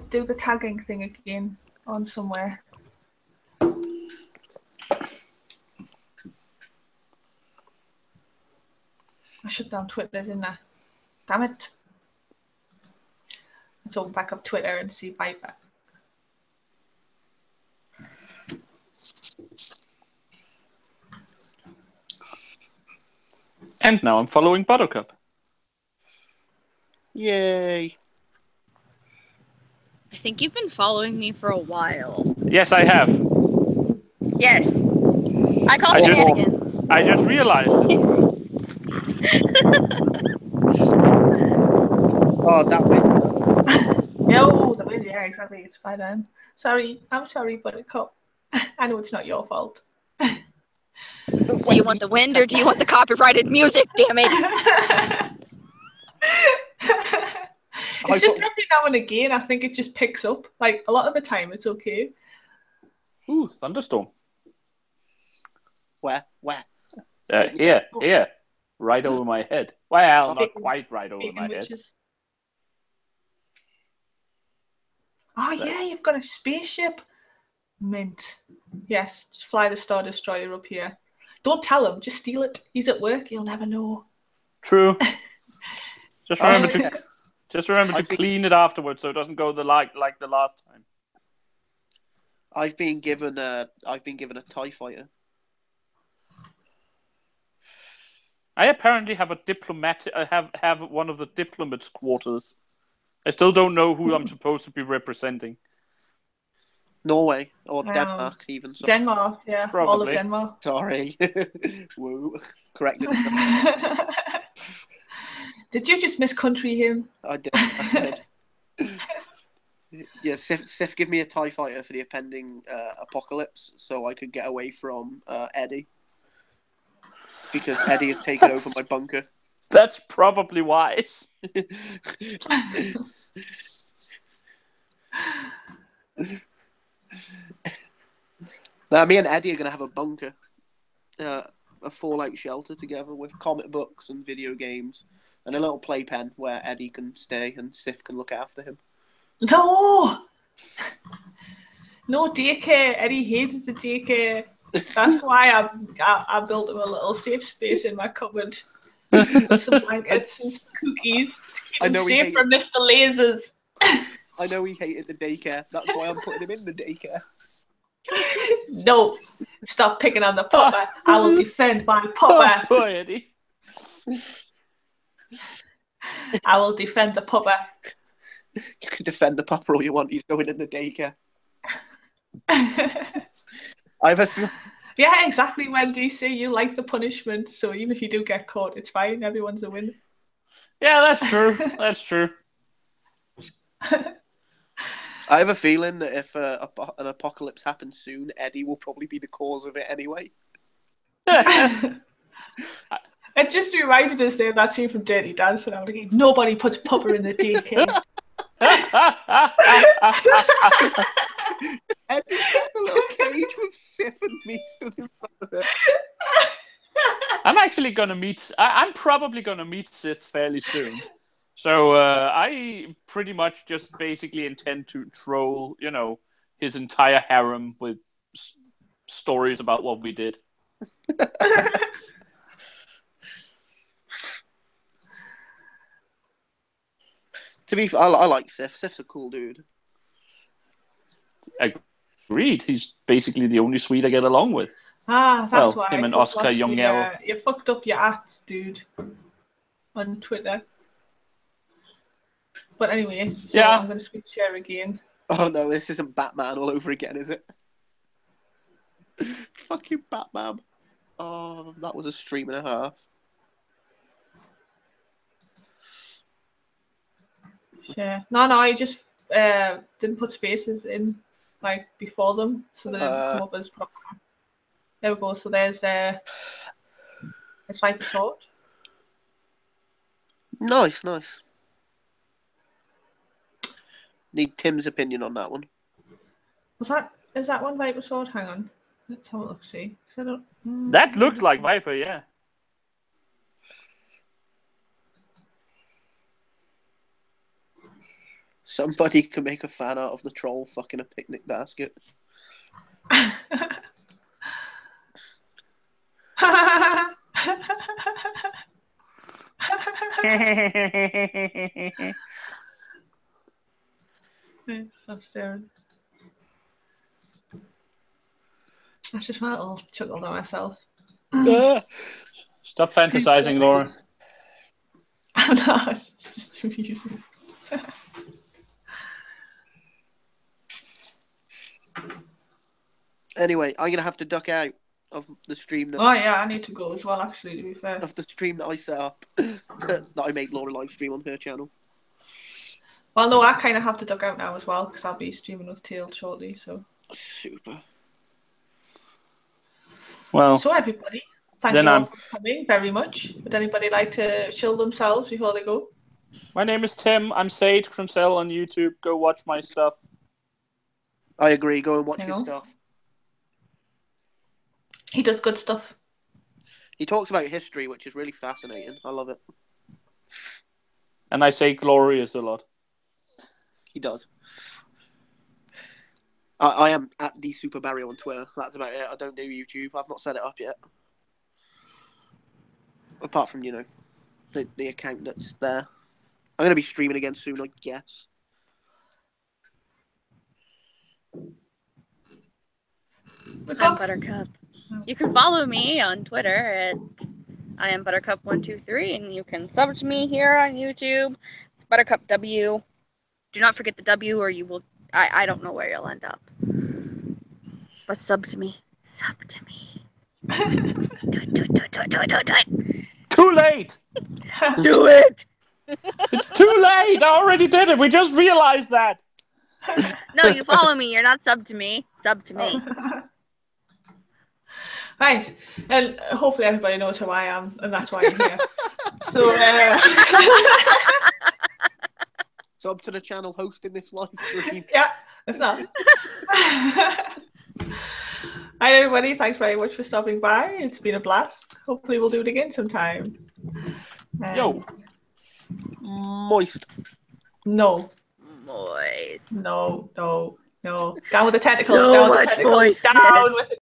do the tagging thing again on somewhere? I shut down Twitter, didn't I? Damn it. Let's open back up Twitter and see Viper. And now I'm following Buttercup. Yay. I think you've been following me for a while. Yes, I have. Yes. I call shenanigans. I just realized it. Oh, that window. No, the window, yeah, exactly. It's fine then. Sorry, I'm sorry, Buttercup. I know it's not your fault. Do you want the wind or do you want the copyrighted music? Damn it! It's just every now and again, I think it just picks up. Like, a lot of the time, it's okay. Ooh, thunderstorm. Where? Here. Right over my head. Well, not quite right over my head. Oh, yeah, you've got a spaceship. Mint. Yes, just fly the Star Destroyer up here. Don't tell him, just steal it. He's at work, he'll never know. True. Just remember to clean it afterwards so it doesn't go like the last time. I've been given a TIE fighter. I apparently have a diplomat. I have one of the diplomats' quarters. I still don't know who I'm supposed to be representing. Norway or Denmark, even. So. Denmark, yeah. Probably. All of Denmark. Sorry. Woo. Corrected. Did you just miss country him? I did. Yeah, Sif, give me a TIE fighter for the impending apocalypse so I could get away from Eddie. Because Eddie has taken over my bunker. That's probably wise. Now, me and Eddie are going to have a bunker. A fallout shelter together with comic books and video games. And a little playpen where Eddie can stay and Sif can look after him. No! No daycare. Eddie hated the daycare. That's why I built him a little safe space in my cupboard. With some blankets and some cookies to keep him safe from Mr. Lasers. I know he hated the daycare. That's why I'm putting him in the daycare. No! Stop picking on the pupper. I will defend my pupper. Oh, boy, Eddie. I will defend the pupper. You can defend the pupper all you want. He's going in the daycare. Yeah, exactly, Wendy. See, you like the punishment, so even if you do get caught, it's fine. Everyone's a winner. Yeah, that's true. That's true. I have a feeling that if an apocalypse happens soon, Eddie will probably be the cause of it anyway. It just reminded us there of that scene from Dirty Dancing. I was like, nobody puts pupper in the daycare. Eddie's got a little cage with Sif and me stood in front of it. I'm probably gonna meet Sith fairly soon. So I pretty much just basically intend to troll, his entire harem with stories about what we did. To be fair, I like Sif. Sif's a cool dude. Agreed. He's basically the only Swede I get along with. That's why. Him and Oscar Jongel. You fucked up your ads, dude, on Twitter. But anyway, so I'm going to switch share again. Oh no, this isn't Batman all over again, is it? Fuck you, Batman. Oh, that was a stream and a half. Yeah. No, I just didn't put spaces in before them, so they didn't come up as proper. There we go. So there's it's like a sword. Nice. Need Tim's opinion on that one. Is that one Viper sword? Hang on. Let's have a look, see. That looks like Viper, yeah. Somebody can make a fan art of the troll fucking a picnic basket. Stop staring. I just want a little chuckle to myself. Stop fantasizing, Laura. I'm not. It's just amusing. Anyway, I'm gonna have to duck out of the stream. Oh yeah, I need to go as well. Actually, to be fair, of the stream that I set up, that I made Laura live stream on her channel. Well, no, I kind of have to duck out now as well because I'll be streaming with Tail shortly. So super. Well, So everybody, thank Then you all I'm- for coming very much. Would anybody like to shill themselves before they go? my name is Tim. I'm Sage Cruncell on YouTube. Go watch my stuff. I agree. Go and watch Hang his on. stuff. He does good stuff. He talks about history, which is really fascinating. I love it. And I say glorious a lot. He does. I am at the Super Barry on Twitter. That's about it. I don't do YouTube. I've not set it up yet. Apart from, you know, the account that's there. I'm going to be streaming again soon, I guess. I'm Buttercup. You can follow me on Twitter at I am Buttercup123, and you can sub to me here on YouTube. It's Buttercup W. Do not forget the W, or you will. I don't know where you'll end up. But sub to me. Sub to me. Do it. Too late! Do it! It's too late! I already did it! We just realized that! No, you follow me. You're not sub to me. Sub to me. Right, and hopefully everybody knows who I am, and that's why I'm here. So, Sub to the channel hosting this live stream. yeah, if not. Hi everybody, thanks very much for stopping by. It's been a blast. Hopefully we'll do it again sometime. Yo. Moist. No. Moist. No. Down with the tentacles. So down with much the tentacles. moistness. Down with the